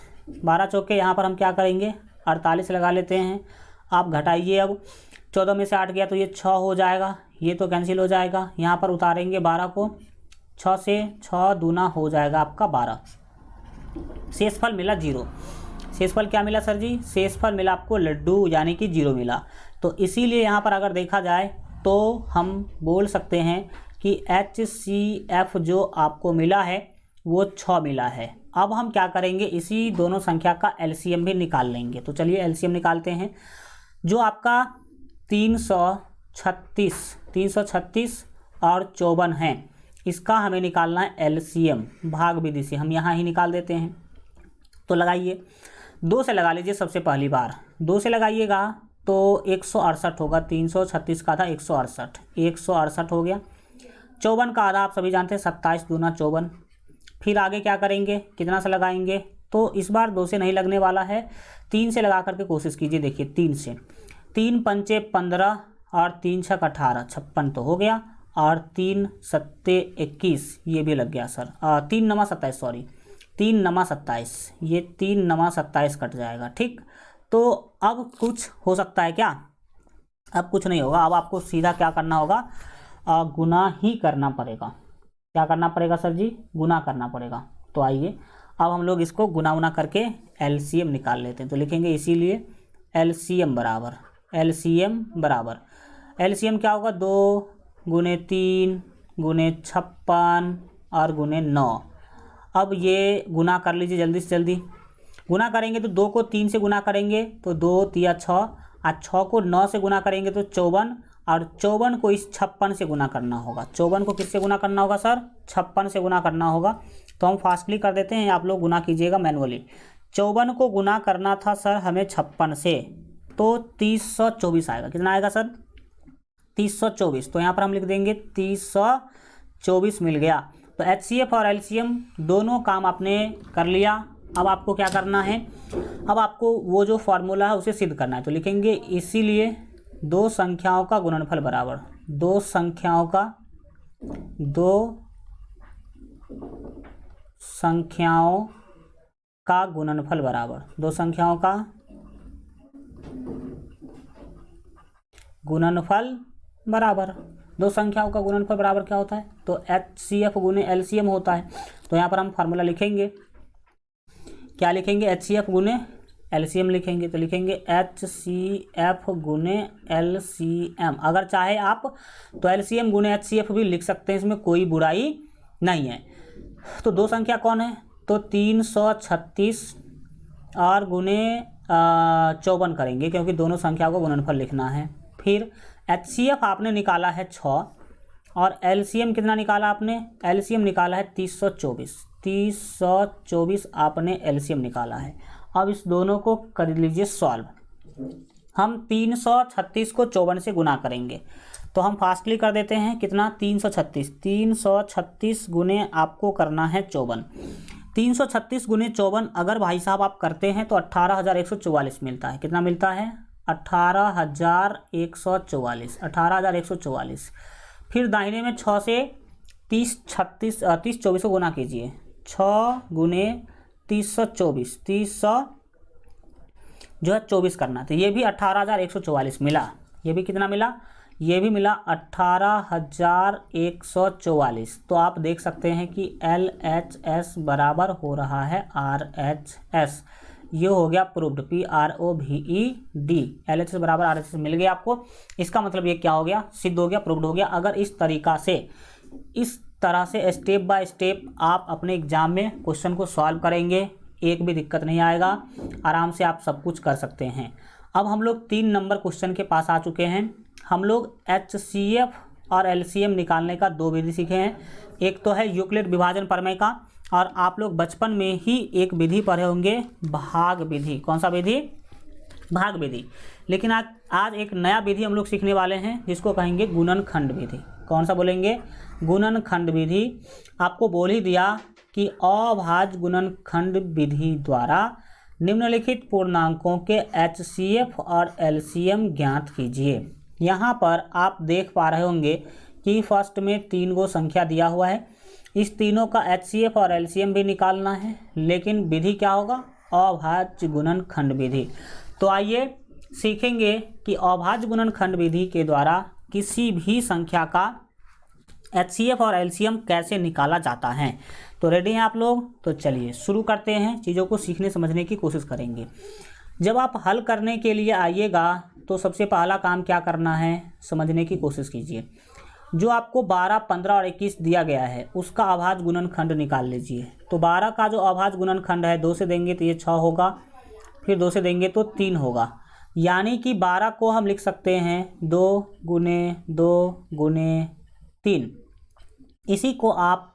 12 चौके यहाँ पर हम क्या करेंगे, 48 लगा लेते हैं। आप घटाइए, अब 14 में से 8 गया तो ये 6 हो जाएगा, ये तो कैंसिल हो जाएगा। यहाँ पर उतारेंगे 12 को, 6 से 6 दूना हो जाएगा आपका 12। शेषफल मिला 0। शेषफल क्या मिला सर जी, शेषफल मिला आपको लड्डू, यानी कि 0 मिला। तो इसीलिए यहाँ पर अगर देखा जाए तो हम बोल सकते हैं कि HCF जो आपको मिला है वो 6 मिला है। अब हम क्या करेंगे, इसी दोनों संख्या का LCM भी निकाल लेंगे। तो चलिए LCM निकालते हैं। जो आपका 336 और 54 है, इसका हमें निकालना है LCM भाग विधि से। हम यहाँ ही निकाल देते हैं। तो लगाइए, 2 से लगा लीजिए सबसे पहली बार, 2 से लगाइएगा तो 168 होगा। 336 का आधा 168, 168 हो गया। 54 का आधा आप सभी जानते हैं 27 दूना 54। फिर आगे क्या करेंगे, कितना से लगाएंगे, तो इस बार 2 से नहीं लगने वाला है, 3 से लगा करके कोशिश कीजिए। देखिए 3 से, 3 पंचे 15 और 3 छक 18, 56 तो हो गया, और 3 सत्ते 21, ये भी लग गया सर। 3 नमा 27, सॉरी 3 नमा 27, ये 3 नमा 27 कट जाएगा। ठीक, तो अब कुछ हो सकता है क्या, अब कुछ नहीं होगा। अब आपको सीधा क्या करना होगा, गुना ही करना पड़ेगा। क्या करना पड़ेगा सर जी, गुना करना पड़ेगा। तो आइए अब हम लोग इसको गुना उना करके LCM निकाल लेते हैं। तो लिखेंगे इसीलिए LCM बराबर LCM क्या होगा, 2 गुने 3 गुने 56 और गुने 9। अब ये गुना कर लीजिए जल्दी से जल्दी। गुना करेंगे तो 2 को 3 से गुना करेंगे तो 2 तिया 6, और 6 को 9 से गुना करेंगे तो 54, और 54 को इस 56 से गुना करना होगा। 54 को किससे गुना करना होगा सर, 56 से गुना करना होगा। तो हम फास्टली कर देते हैं, आप लोग गुना कीजिएगा मैनुअली। 54 को गुना करना था सर हमें 56 से, तो 3024 आएगा। कितना आएगा सर, 3024। तो यहाँ पर हम लिख देंगे 3024 मिल गया। तो HCF और LCM दोनों काम आपने कर लिया। अब आपको क्या करना है, अब आपको वो जो फॉर्मूला है उसे सिद्ध करना है। तो लिखेंगे इसीलिए 2 संख्याओं का गुणनफल बराबर, 2 संख्याओं का गुणनफल बराबर, 2 संख्याओं का गुणनफल बराबर। 2 संख्याओं का गुणनफल बराबर क्या होता है, तो HCF गुने LCM होता है। तो यहाँ पर हम फार्मूला लिखेंगे, क्या लिखेंगे, HCF गुने LCM लिखेंगे। तो लिखेंगे HCF गुने LCM। अगर चाहे आप तो LCM गुने HCF भी लिख सकते हैं, इसमें कोई बुराई नहीं है। तो 2 संख्या कौन है, तो 336 और गुने 54 करेंगे, क्योंकि दोनों संख्या को गुणनफल लिखना है। फिर HCF आपने निकाला है 6 और LCM कितना निकाला आपने, LCM निकाला है 324 आपने LCM निकाला है। अब इस दोनों को कर लीजिए सॉल्व। हम 336 को 54 से गुना करेंगे, तो हम फास्टली कर देते हैं। कितना, 336 गुने आपको करना है 54। 336 गुने 54 अगर भाई साहब आप करते हैं तो 18,144 मिलता है। कितना मिलता है, 18,144, 18,144। फिर दाहिने में 6 से 30 24 को गुना कीजिए, 6 गुने 324, 300 जो है 24 करना, तो ये भी 18,144 मिला। ये भी कितना मिला? ये भी मिला 18,144। तो आप देख सकते हैं कि LHS बराबर हो रहा है RHS। ये हो गया प्रूव्ड, PROVED। LHS बराबर RHS मिल गया आपको। इसका मतलब ये क्या हो गया? सिद्ध हो गया, प्रूव्ड हो गया। अगर इस तरह से स्टेप बाय स्टेप आप अपने एग्जाम में क्वेश्चन को सॉल्व करेंगे, एक भी दिक्कत नहीं आएगा, आराम से आप सब कुछ कर सकते हैं। अब हम लोग 3 नंबर क्वेश्चन के पास आ चुके हैं। हम लोग HCF और LCM निकालने का 2 विधि सीखे हैं। एक तो है यूक्लिड विभाजन प्रमेय का, और आप लोग बचपन में ही एक विधि पढ़े होंगे, भाग विधि। कौन सा विधि? भाग विधि। लेकिन आज एक नया विधि हम लोग सीखने वाले हैं, जिसको कहेंगे गुणनखंड विधि। कौन सा बोलेंगे? गुणनखंड विधि। आपको बोल ही दिया कि अभाज्य गुणनखंड विधि द्वारा निम्नलिखित पूर्णांकों के HCF और LCM ज्ञात कीजिए। यहाँ पर आप देख पा रहे होंगे कि फर्स्ट में 3 गो संख्या दिया हुआ है। इस तीनों का HCF और LCM भी निकालना है, लेकिन विधि क्या होगा? अभाज्य गुणनखंड विधि। तो आइए सीखेंगे कि अभाज्य गुणनखंड विधि के द्वारा किसी भी संख्या का HCF और LCM कैसे निकाला जाता है। तो रेडी हैं आप लोग? तो चलिए शुरू करते हैं, चीज़ों को सीखने समझने की कोशिश करेंगे। जब आप हल करने के लिए आइएगा तो सबसे पहला काम क्या करना है, समझने की कोशिश कीजिए। जो आपको 12, 15 और 21 दिया गया है, उसका अभाज्य गुणनखंड निकाल लीजिए। तो 12 का जो अभाज्य गुणनखंड है, 2 से देंगे तो ये 6 होगा, फिर 2 से देंगे तो 3 होगा। यानी कि 12 को हम लिख सकते हैं 2 गुने 2 गुने 3। इसी को आप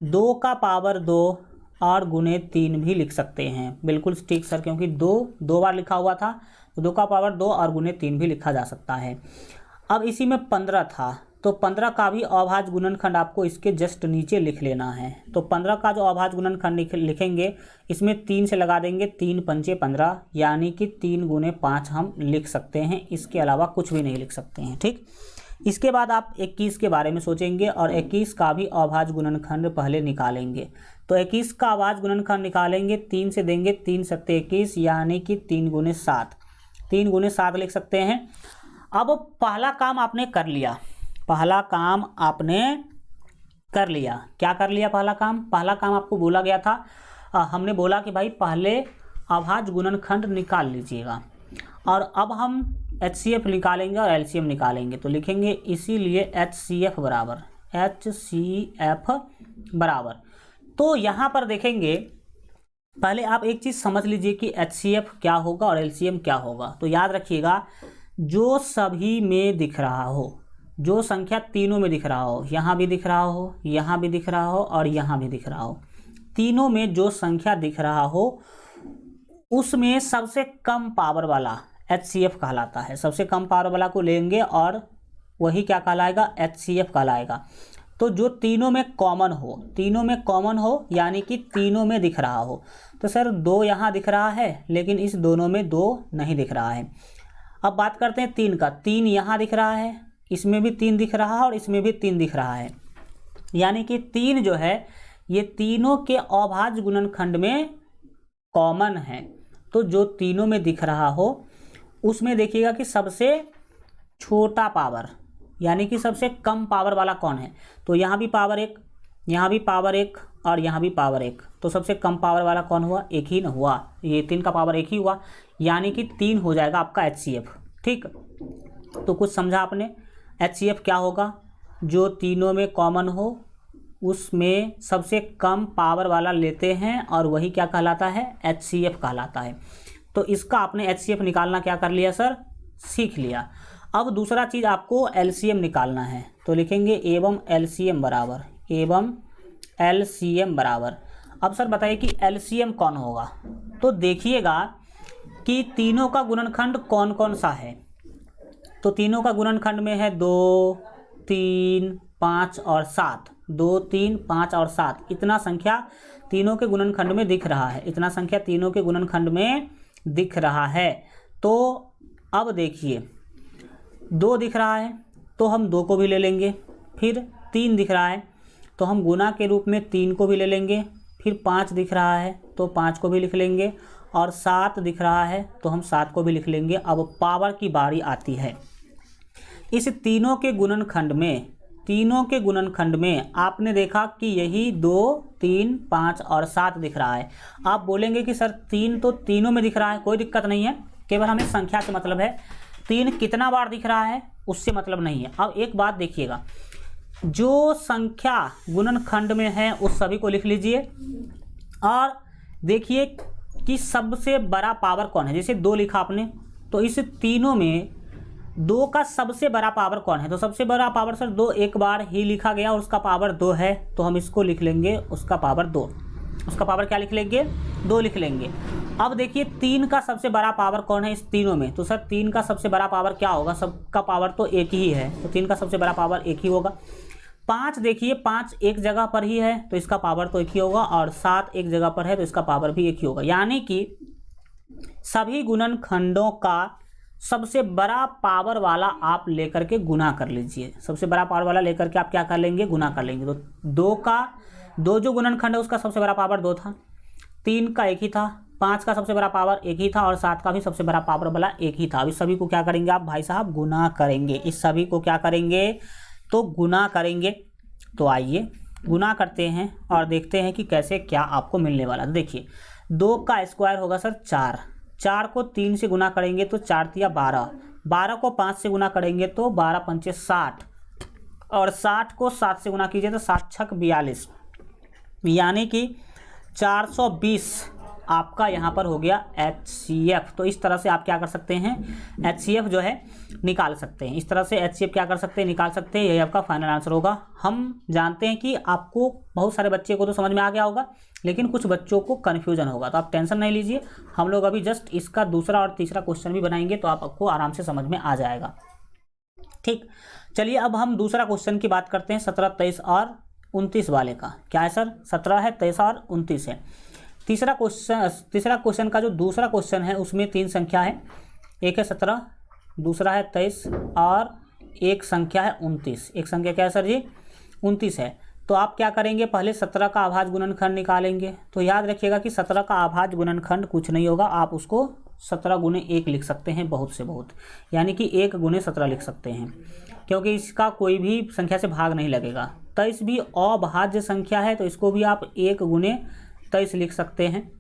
2 का पावर 2 और गुने 3 भी लिख सकते हैं। बिल्कुल ठीक सर, क्योंकि 2 बार लिखा हुआ था, तो 2 का पावर 2 और गुने 3 भी लिखा जा सकता है। अब इसी में 15 था, तो 15 का भी अभाज्य गुणनखंड आपको इसके जस्ट नीचे लिख लेना है। तो 15 का जो अभाज्य गुणनखंड लिखेंगे, इसमें 3 से लगा देंगे, 3 पंचे 15, यानी कि 3 गुने 5 हम लिख सकते हैं। इसके अलावा कुछ भी नहीं लिख सकते हैं। ठीक, इसके बाद आप 21 के बारे में सोचेंगे, और 21 का भी अभाज्य गुणनखंड पहले निकालेंगे। तो 21 का अभाज्य गुणनखंड निकालेंगे, 3 से देंगे, 3 सत्ते 21, यानी कि 3 गुने 7, 3 गुने 7 लिख सकते हैं। अब पहला काम आपने कर लिया, पहला काम आपने कर लिया। क्या कर लिया? पहला काम आपको बोला गया था, हमने बोला कि भाई पहले अभाज्य गुणनखंड निकाल लीजिएगा, और अब हम HCF निकालेंगे और LCM निकालेंगे। तो लिखेंगे इसीलिए HCF बराबर। तो यहाँ पर देखेंगे, पहले आप एक चीज़ समझ लीजिए कि HCF क्या होगा और LCM क्या होगा। तो याद रखिएगा, जो सभी में दिख रहा हो, जो संख्या तीनों में दिख रहा हो, यहाँ भी दिख रहा हो, यहाँ भी दिख रहा हो और यहाँ भी दिख रहा हो, तीनों में जो संख्या दिख रहा हो, उसमें सबसे कम पावर वाला HCF कहलाता है। सबसे कम पावर वाला को लेंगे और वही क्या कहलाएगा? HCF कहलाएगा। तो जो तीनों में कॉमन हो, तीनों में कॉमन हो, यानी कि तीनों में दिख रहा हो। तो सर 2 यहाँ दिख रहा है, लेकिन इस दोनों में 2 नहीं दिख रहा है। अब बात करते हैं 3 का। 3 यहाँ दिख रहा है, इसमें भी 3 दिख रहा है और इसमें भी 3 दिख रहा है, यानी कि 3 जो है ये तीनों के अभाज्य गुणनखंड में कॉमन है। तो जो तीनों में दिख रहा हो उसमें देखिएगा कि सबसे छोटा पावर, यानी कि सबसे कम पावर वाला कौन है। तो यहाँ भी पावर 1, यहाँ भी पावर 1 और यहाँ भी पावर 1। तो सबसे कम पावर वाला कौन हुआ? 1 ही ना हुआ। ये 3 का पावर 1 ही हुआ, यानी कि 3 हो जाएगा आपका HCF। ठीक, तो कुछ समझा आपने? HCF क्या होगा? जो तीनों में कॉमन हो, उसमें सबसे कम पावर वाला लेते हैं और वही क्या कहलाता है? HCF कहलाता है। तो इसका आपने HCF निकालना क्या कर लिया सर? सीख लिया। अब दूसरा चीज़ आपको LCM निकालना है। तो लिखेंगे एवं LCM बराबर। अब सर बताइए कि LCM कौन होगा? तो देखिएगा कि तीनों का गुणनखंड कौन कौन सा है। तो तीनों का गुणनखंड में है 2, 3, 5 और 7। 2, 3, 5 और 7, इतना संख्या तीनों के गुणनखंड में दिख रहा है, इतना संख्या तीनों के गुणनखंड में दिख रहा है। तो अब देखिए 2 दिख रहा है तो हम 2 को भी ले लेंगे, फिर 3 दिख रहा है तो हम गुना के रूप में 3 को भी ले लेंगे, फिर 5 दिख रहा है तो 5 को भी लिख लेंगे, और 7 दिख रहा है तो हम 7 को भी लिख लेंगे। अब पावर की बारी आती है। इस तीनों के गुणनखंड में आपने देखा कि यही 2, 3, 5 और 7 दिख रहा है। आप बोलेंगे कि सर 3 तो तीनों में दिख रहा है, कोई दिक्कत नहीं है, केवल हमें संख्या से मतलब है। 3 कितना बार दिख रहा है उससे मतलब नहीं है। अब एक बात देखिएगा, जो संख्या गुणनखंड में है उस सभी को लिख लीजिए, और देखिए कि सबसे बड़ा पावर कौन है। जैसे 2 लिखा आपने, तो इस तीनों में 2 का सबसे बड़ा पावर कौन है, तो सबसे बड़ा पावर सर 2 एक बार ही लिखा गया और उसका पावर 2 है, तो हम इसको लिख लेंगे उसका पावर 2। उसका पावर क्या लिख लेंगे, 2 लिख लेंगे। अब देखिए 3 का सबसे बड़ा पावर कौन है इस तीनों में, तो सर 3 का सबसे बड़ा पावर क्या होगा, सबका पावर तो एक ही है, तो 3 का सबसे बड़ा पावर एक ही होगा। 5 देखिए 5 एक जगह पर ही है तो इसका पावर तो एक ही होगा, और 7 एक जगह पर है तो इसका पावर भी एक ही होगा। यानी कि सभी गुणनखंडों का सबसे बड़ा पावर वाला आप लेकर के गुना कर लीजिए। सबसे बड़ा पावर वाला लेकर के आप क्या कर लेंगे, गुना कर लेंगे। तो 2 जो गुणनखंड है उसका सबसे बड़ा पावर 2 था, 3 का एक ही था, 5 का सबसे बड़ा पावर एक ही था, और 7 का भी सबसे बड़ा पावर वाला एक ही था। अब इस सभी को क्या करेंगे आप भाई साहब, गुना करेंगे। इस सभी को क्या करेंगे, तो गुना करेंगे। तो आइए गुना करते हैं और देखते हैं कि कैसे क्या आपको मिलने वाला। देखिए 2 का स्क्वायर होगा सर 4, 4 को 3 से गुना करेंगे तो 4 तिया 12, 12 को 5 से गुना करेंगे तो 12 पंचे 60, और 60 को 7 से गुना कीजिए तो 7 छक 42, यानी कि 420 आपका यहाँ पर हो गया HCF। तो इस तरह से आप क्या कर सकते हैं, HCF जो है निकाल सकते हैं। इस तरह से HCF क्या कर सकते हैं, निकाल सकते हैं। यही आपका फाइनल आंसर होगा। हम जानते हैं कि आपको बहुत सारे बच्चे को तो समझ में आ गया होगा, लेकिन कुछ बच्चों को कन्फ्यूजन होगा, तो आप टेंशन नहीं लीजिए। हम लोग अभी जस्ट इसका दूसरा और तीसरा क्वेश्चन भी बनाएंगे तो आपको आराम से समझ में आ जाएगा। ठीक, चलिए अब हम दूसरा क्वेश्चन की बात करते हैं। 17, 23 और 29 वाले का क्या है सर, 17 है, 23 और 29 है। तीसरा क्वेश्चन का जो दूसरा क्वेश्चन है उसमें 3 संख्या है, एक है 17, दूसरा है 23 और एक संख्या है 29। एक संख्या क्या है सर जी, 29 है। तो आप क्या करेंगे, पहले 17 का अभाज्य गुणनखंड निकालेंगे। तो याद रखिएगा कि 17 का अभाज्य गुणनखंड कुछ नहीं होगा, आप उसको 17 गुने 1 लिख सकते हैं, बहुत से बहुत, यानी कि 1 गुने 17 लिख सकते हैं, क्योंकि इसका कोई भी संख्या से भाग नहीं लगेगा। 23 भी अभाज्य संख्या है तो इसको भी आप 1 गुने 23 लिख सकते हैं।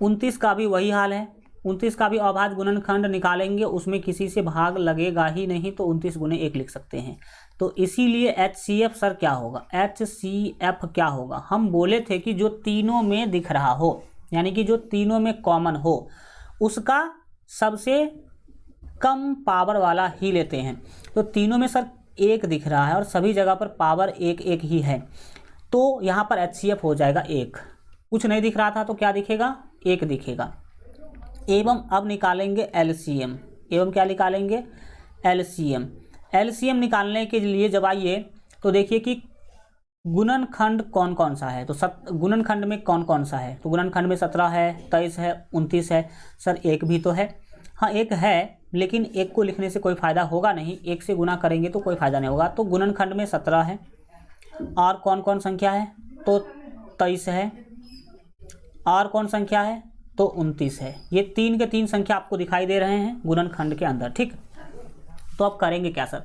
29 का भी वही हाल है, 29 का भी अभाज्य गुणनखंड निकालेंगे, उसमें किसी से भाग लगेगा ही नहीं, तो 29 गुने 1 लिख सकते हैं। तो इसीलिए HCF सर क्या होगा, HCF क्या होगा, हम बोले थे कि जो तीनों में दिख रहा हो, यानी कि जो तीनों में कॉमन हो उसका सबसे कम पावर वाला ही लेते हैं। तो तीनों में सर 1 दिख रहा है और सभी जगह पर पावर 1 1 ही है, तो यहाँ पर HCF हो जाएगा 1। कुछ नहीं दिख रहा था तो क्या दिखेगा, 1 दिखेगा। एवं अब निकालेंगे LCM। एवं क्या निकालेंगे, LCM। LCM निकालने के लिए जब आइए तो देखिए कि गुणनखंड कौन कौन सा है। तो गुणनखंड में कौन कौन सा है, तो गुणनखंड में 17 है, 23 है, 29 है। सर 1 भी तो है, हाँ 1 है, लेकिन 1 को लिखने से कोई फ़ायदा होगा नहीं, 1 से गुना करेंगे तो कोई फ़ायदा नहीं होगा। तो गुणनखंड में 17 है, और कौन कौन संख्या है, तो 23 है, और कौन संख्या है, तो 29 है। ये 3 के 3 संख्या आपको दिखाई दे रहे हैं गुणनखंड के अंदर। ठीक, तो अब करेंगे क्या सर,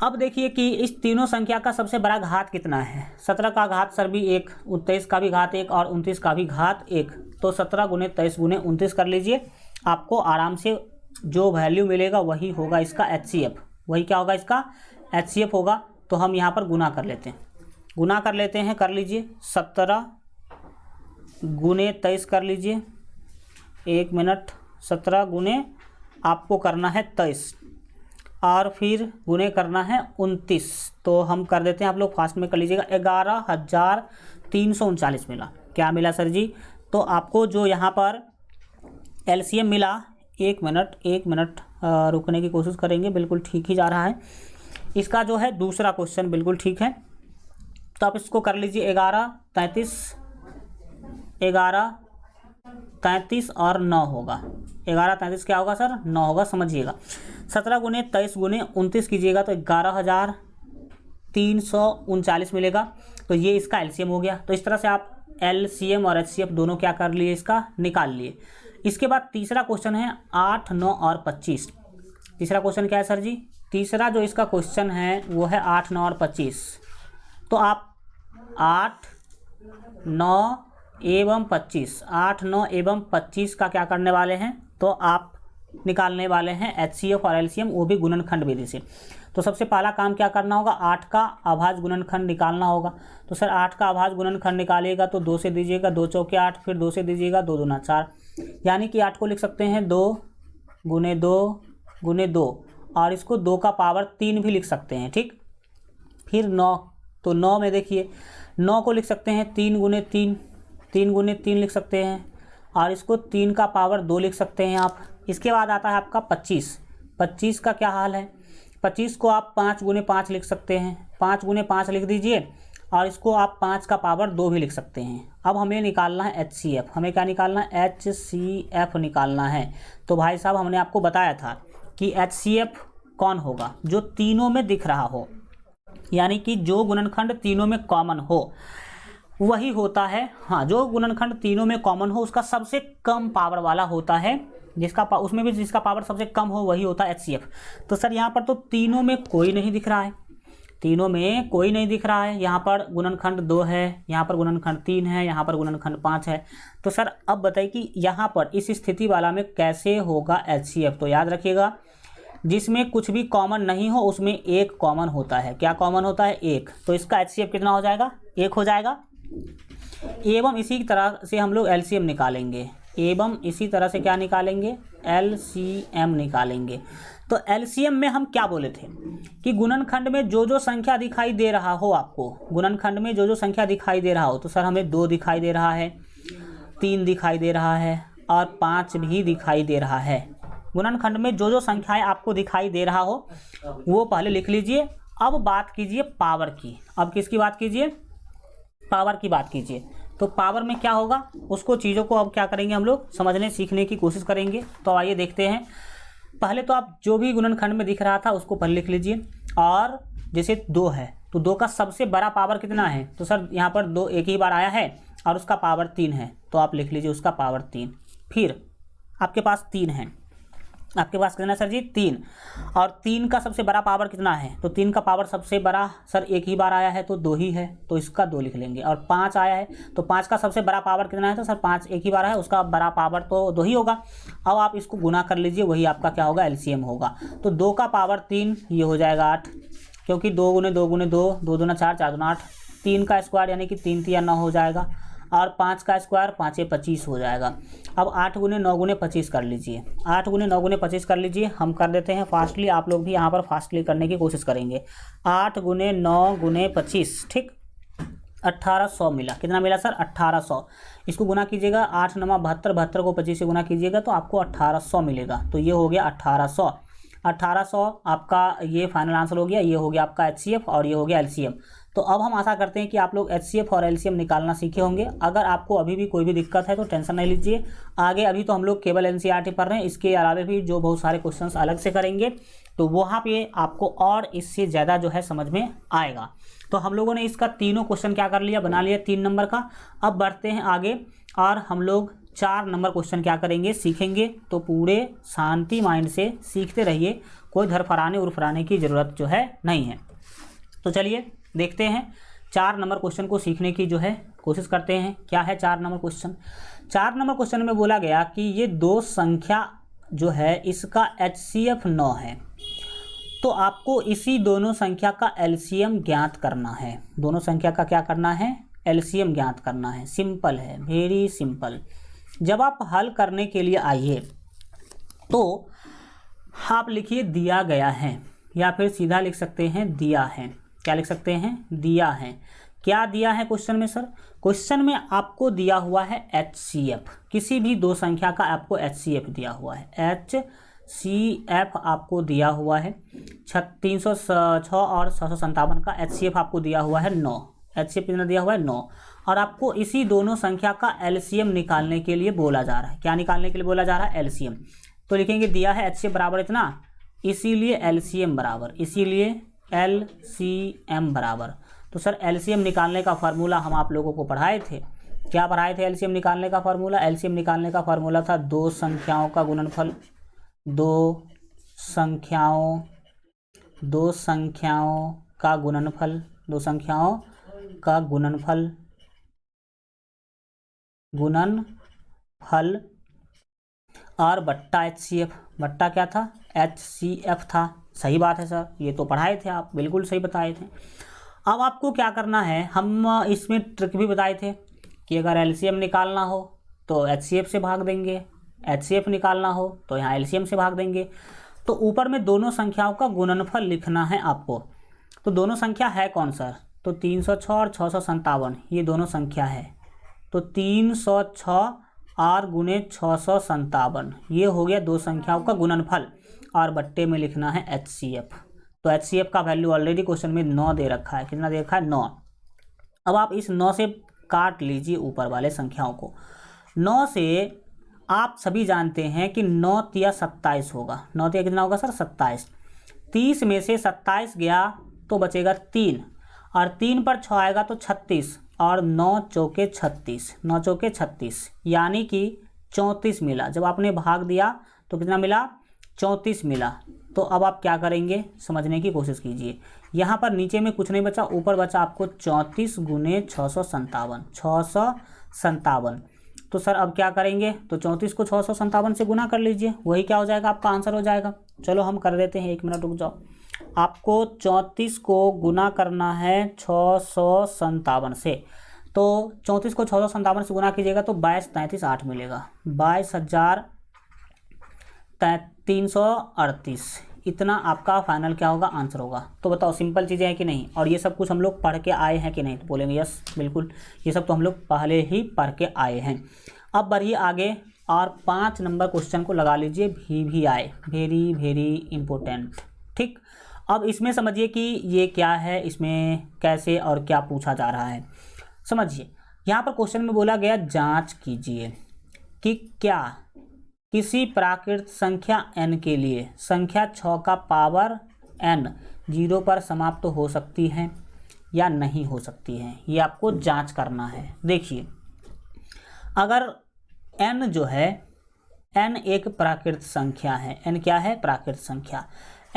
अब देखिए कि इस तीनों संख्या का सबसे बड़ा घात कितना है। 17 का घात सर भी 1, 23 का भी घात 1 और 29 का भी घात 1। तो 17 गुने 23 गुने 29 कर लीजिए, आपको आराम से जो वैल्यू मिलेगा वही होगा इसका HCF। वही क्या होगा, इसका HCF होगा। तो हम यहाँ पर गुना कर लेते हैं, गुना कर लेते हैं, कर लीजिए। 17 गुने 23 कर लीजिए, 1 मिनट। 17 गुने आपको करना है 23 और फिर गुने करना है 29। तो हम कर देते हैं, आप लोग फास्ट में कर लीजिएगा। 11,339 मिला। क्या मिला सर जी, तो आपको जो यहाँ पर LCM मिला, 1 मिनट रुकने की कोशिश करेंगे, बिल्कुल ठीक ही जा रहा है। इसका जो है दूसरा क्वेश्चन बिल्कुल ठीक है, तो आप इसको कर लीजिए। 11, 33 और 9 होगा, 11 33 क्या होगा सर 9 होगा, समझिएगा। 17 गुने 23 गुने 29 कीजिएगा तो 11,339 मिलेगा। तो ये इसका एलसीएम हो गया। तो इस तरह से आप एलसीएम और एचसीएफ दोनों क्या कर लिए, इसका निकाल लिए। इसके बाद तीसरा क्वेश्चन है 8, 9 और 25। तीसरा क्वेश्चन क्या है सर जी? तीसरा जो इसका क्वेश्चन है वो है 8, 9 और 25। तो आप 8, 9 एवं 25, 8, 9 एवं 25 का क्या करने वाले हैं, तो आप निकालने वाले हैं एचसीएफ और एलसीएम, वो भी गुणनखंड विधि से। तो सबसे पहला काम क्या करना होगा, 8 का अभाज्य गुणनखंड निकालना होगा। तो सर 8 का अभाज्य गुणनखंड निकालिएगा तो 2 से दीजिएगा, 2 चौके 8, फिर 2 से दीजिएगा, 2 दूना 4, यानी कि 8 को लिख सकते हैं 2 गुने 2 गुने 2, और इसको 2 का पावर 3 भी लिख सकते हैं, ठीक। फिर 9, तो 9 में देखिए 9 को लिख सकते हैं 3 गुने 3, 3 गुने 3 लिख सकते हैं, और इसको 3 का पावर 2 लिख सकते हैं आप। इसके बाद आता है आपका 25। 25 का क्या हाल है, 25 को आप 5 गुने 5 लिख सकते हैं, 5 गुने 5 लिख दीजिए, और इसको आप 5 का पावर 2 भी लिख सकते हैं। अब हमें निकालना है एचसीएफ, हमें क्या निकालना है, एचसीएफ निकालना है। तो भाई साहब हमने आपको बताया था कि एचसीएफ कौन होगा, जो तीनों में दिख रहा हो, यानी कि जो गुणनखंड तीनों में कॉमन हो वही होता है। हाँ, जो गुणनखंड तीनों में कॉमन हो उसका सबसे कम पावर वाला होता है, उसमें भी जिसका पावर सबसे कम हो वही होता है एचसीएफ। तो सर यहाँ पर तो तीनों में कोई नहीं दिख रहा है, तीनों में कोई नहीं दिख रहा है। यहाँ पर गुणनखंड 2 है, यहाँ पर गुणनखंड 3 है, यहाँ पर गुणनखंड 5 है। तो सर अब बताइए कि यहाँ पर इस स्थिति वाला में कैसे होगा एचसीएफ। तो याद रखिएगा, जिसमें कुछ भी कॉमन नहीं हो उसमें एक कॉमन होता है। क्या कॉमन होता है, एक। तो इसका एचसीएफ कितना हो जाएगा, 1 हो जाएगा। एवं इसी तरह से हम लोग एलसीएम निकालेंगे, एवं इसी तरह से क्या निकालेंगे, एलसीएम निकालेंगे। तो एलसीएम में हम क्या बोले थे कि गुणनखंड में जो जो संख्या दिखाई दे रहा हो आपको, गुणनखंड में जो जो संख्या दिखाई दे रहा हो, तो सर हमें 2 दिखाई दे रहा है, 3 दिखाई दे रहा है और 5 भी दिखाई दे रहा है। गुणनखंड में जो जो संख्याएं आपको दिखाई दे रहा हो वो पहले लिख लीजिए। अब बात कीजिए पावर की। अब किसकी बात कीजिए, पावर की बात कीजिए। तो पावर में क्या होगा, उसको चीज़ों को अब क्या करेंगे, हम लोग समझने सीखने की कोशिश करेंगे। तो आइए देखते हैं। पहले तो आप जो भी गुणनखंड में दिख रहा था उसको पहले लिख लीजिए। और जैसे 2 है तो 2 का सबसे बड़ा पावर कितना है, तो सर यहाँ पर 2 एक ही बार आया है और उसका पावर 3 है, तो आप लिख लीजिए उसका पावर 3। फिर आपके पास 3 है, आपके पास कितना सर जी, 3, और 3 का सबसे बड़ा पावर कितना है, तो 3 का पावर सबसे बड़ा सर एक ही बार आया है तो 2 ही है, तो इसका 2 लिख लेंगे। और 5 आया है तो 5 का सबसे बड़ा पावर कितना है, तो सर 5 एक ही बार है, उसका बड़ा पावर तो 2 ही होगा। अब आप इसको गुना कर लीजिए, वही आपका क्या होगा, एलसीएम होगा। तो 2 का पावर 3, ये हो जाएगा 8, क्योंकि 2 गुने 2 गुने 2, 2 दूना 4, 4 दूना 8, 3 का स्क्वायर यानी कि 3 3 9 हो जाएगा, और 5 का स्क्वायर 5 25 हो जाएगा। अब 8 गुने 9 गुने 25 कर लीजिए, 8 गुने 9 गुने 25 कर लीजिए। हम कर देते हैं फास्टली, आप लोग भी यहाँ पर फास्टली करने की कोशिश करेंगे। 8 गुने 9 गुने 25, ठीक, 1800 मिला। कितना मिला सर, 1800। इसको गुना कीजिएगा, 8 9 72, 72 को 25 से गुना कीजिएगा तो आपको 1800 मिलेगा। तो ये हो गया 1800। 1800 आपका ये फाइनल आंसर हो गया। ये हो गया आपका एचसीएफ और ये हो गया एलसीएम। तो अब हम आशा करते हैं कि आप लोग एचसीएफ और एलसीएम निकालना सीखे होंगे। अगर आपको अभी भी कोई भी दिक्कत है तो टेंशन नहीं लीजिए, आगे अभी तो हम लोग केवल एनसीईआरटी पढ़ रहे हैं, इसके अलावा भी जो बहुत सारे क्वेश्चंस अलग से करेंगे तो वहाँ पे आपको और इससे ज़्यादा जो है समझ में आएगा। तो हम लोगों ने इसका तीनों क्वेश्चन क्या कर लिया, बना लिया 3 नंबर का। अब बढ़ते हैं आगे और हम लोग 4 नंबर क्वेश्चन क्या करेंगे, सीखेंगे। तो पूरे शांति माइंड से सीखते रहिए, कोई धरफराने उर्फराने की ज़रूरत जो है नहीं है। तो चलिए देखते हैं 4 नंबर क्वेश्चन को सीखने की जो है कोशिश करते हैं। क्या है 4 नंबर क्वेश्चन। 4 नंबर क्वेश्चन में बोला गया कि ये 2 संख्या जो है इसका एचसीएफ 9 है, तो आपको इसी दोनों संख्या का एलसीएम ज्ञात करना है। दोनों संख्या का क्या करना है, एलसीएम ज्ञात करना है। सिंपल है, वेरी सिंपल। जब आप हल करने के लिए आइए तो आप लिखिए दिया गया है, या फिर सीधा लिख सकते हैं दिया है। क्या लिख सकते हैं, दिया है। क्या दिया है क्वेश्चन में सर, क्वेश्चन में आपको दिया हुआ है एचसीएफ। किसी भी 2 संख्या का आपको एचसीएफ दिया हुआ है, एचसीएफ आपको दिया हुआ है 306 और 657 का एचसीएफ आपको दिया हुआ है 9। HCF कितना दिया हुआ है 9, और आपको इसी दोनों संख्या का LCM निकालने के लिए बोला जा रहा है। क्या निकालने के लिए बोला जा रहा है? LCM। तो लिखेंगे दिया है HCF बराबर इतना, इसीलिए LCM बराबर, इसीलिए LCM बराबर। तो सर LCM निकालने का फार्मूला हम आप लोगों को पढ़ाए थे। क्या पढ़ाए थे LCM निकालने का फार्मूला? LCM निकालने का फार्मूला था दो संख्याओं का गुणनफल, दो संख्याओं का गुणनफल, दो संख्याओं का गुणनफल और बट्टा HCF। बट्टा क्या था? HCF था। सही बात है सर, ये तो पढ़ाए थे आप, बिल्कुल सही बताए थे। अब आपको क्या करना है, हम इसमें ट्रिक भी बताए थे कि अगर LCM निकालना हो तो HCF से भाग देंगे, HCF निकालना हो तो यहाँ LCM से भाग देंगे। तो ऊपर में दोनों संख्याओं का गुणनफल लिखना है आपको। तो दोनों संख्या है कौन सर? तो 306 और 657, ये दोनों संख्या है। तो 306 और गुणे 657, ये हो गया दो संख्याओं का गुणनफल, और बट्टे में लिखना है HCF। तो HCF का वैल्यू ऑलरेडी क्वेश्चन में 9 दे रखा है। कितना दे रखा है? 9। अब आप इस 9 से काट लीजिए ऊपर वाले संख्याओं को। 9 से आप सभी जानते हैं कि 9 तिया 27 होगा। 9 तिया कितना होगा सर? 27। 30 में से 27 गया तो बचेगा 3, और 3 पर 6 आएगा तो 36, और 9 चौके 36, 9 चौके 36, यानी कि 34 मिला। जब आपने भाग दिया तो कितना मिला? 34 मिला। तो अब आप क्या करेंगे, समझने की कोशिश कीजिए। यहाँ पर नीचे में कुछ नहीं बचा, ऊपर बचा आपको 34 गुने 657, 657। तो सर अब क्या करेंगे, तो 34 को 657 से गुना कर लीजिए, वही क्या हो जाएगा? आपका आंसर हो जाएगा। चलो हम कर देते हैं, 1 मिनट रुक जाओ। आपको 34 को गुना करना है 657 से, तो 34 को 657 से गुना कीजिएगा तो 22,33,8 मिलेगा। 22,338, इतना आपका फाइनल क्या होगा? आंसर होगा। तो बताओ सिंपल चीज़ें हैं कि नहीं? और ये सब कुछ हम लोग पढ़ के आए हैं कि नहीं? तो बोलेंगे यस बिल्कुल, ये सब तो हम लोग पहले ही पढ़ के आए हैं। अब बढ़िए आगे, और 5 नंबर क्वेश्चन को लगा लीजिए VVI, वेरी वेरी इंपॉर्टेंट। ठीक, अब इसमें समझिए कि ये क्या है, इसमें कैसे और क्या पूछा जा रहा है। समझिए, यहाँ पर क्वेश्चन में बोला गया जांच कीजिए कि क्या किसी प्राकृत संख्या n के लिए संख्या 6 का पावर n 0 पर समाप्त हो सकती है या नहीं हो सकती है, ये आपको जांच करना है। देखिए, अगर n जो है, n एक प्राकृत संख्या है। n क्या है? प्राकृत संख्या।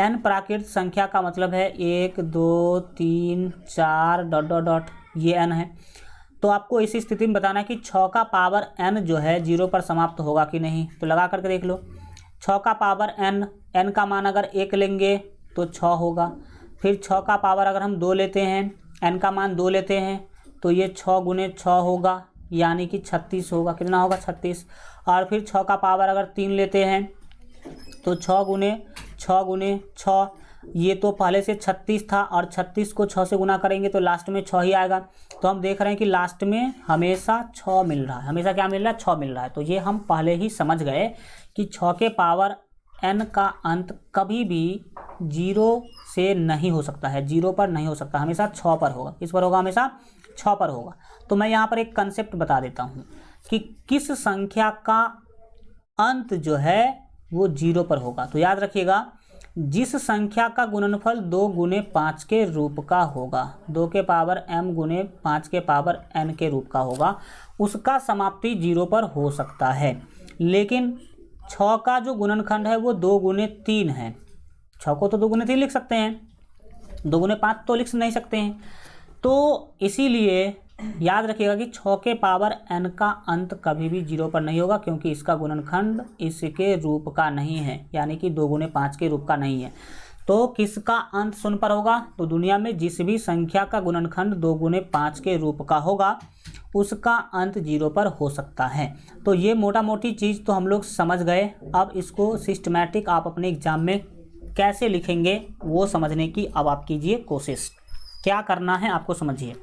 n प्राकृत संख्या का मतलब है 1 2 3 4 ... ये n है। तो आपको इस स्थिति में बताना है कि 6 का पावर n जो है 0 पर समाप्त होगा कि नहीं। तो लगा करके देख लो, 6 का पावर n का मान अगर 1 लेंगे तो 6 होगा। फिर 6 का पावर अगर हम 2 लेते हैं, n का मान 2 लेते हैं, तो ये 6 गुने 6 होगा, यानी कि 36 होगा। कितना होगा? 36। और फिर 6 का पावर अगर 3 लेते हैं तो 6 गुने 6, ये तो पहले से 36 था, और 36 को 6 से गुना करेंगे तो लास्ट में 6 ही आएगा। तो हम देख रहे हैं कि लास्ट में हमेशा 6 मिल रहा है। हमेशा क्या मिल रहा है? 6 मिल रहा है। तो ये हम पहले ही समझ गए कि 6 के पावर n का अंत कभी भी 0 से नहीं हो सकता है, 0 पर नहीं हो सकता, हमेशा 6 पर होगा। किस पर होगा? हमेशा 6 पर होगा। तो मैं यहाँ पर एक कंसेप्ट बता देता हूँ कि किस संख्या का अंत जो है वो 0 पर होगा। तो याद रखिएगा, जिस संख्या का गुणनफल 2 गुने 5 के रूप का होगा, 2 के पावर m गुने 5 के पावर n के रूप का होगा, उसका समाप्ति 0 पर हो सकता है। लेकिन 6 का जो गुणनखंड है वो 2 गुने 3 है। 6 को तो 2 गुने 3 लिख सकते हैं, 2 गुने 5 तो लिख नहीं सकते हैं। तो इसीलिए याद रखिएगा कि 6 के पावर n का अंत कभी भी 0 पर नहीं होगा, क्योंकि इसका गुणनखंड इसके रूप का नहीं है, यानी कि 2 गुने 5 के रूप का नहीं है। तो किसका अंत 0 पर होगा? तो दुनिया में जिस भी संख्या का गुणनखंड 2 गुने 5 के रूप का होगा, उसका अंत 0 पर हो सकता है। तो ये मोटा मोटी चीज़ तो हम लोग समझ गए। अब इसको सिस्टमैटिक आप अपने एग्जाम में कैसे लिखेंगे वो समझने की अब आप कीजिए कोशिश। क्या करना है आपको समझिए।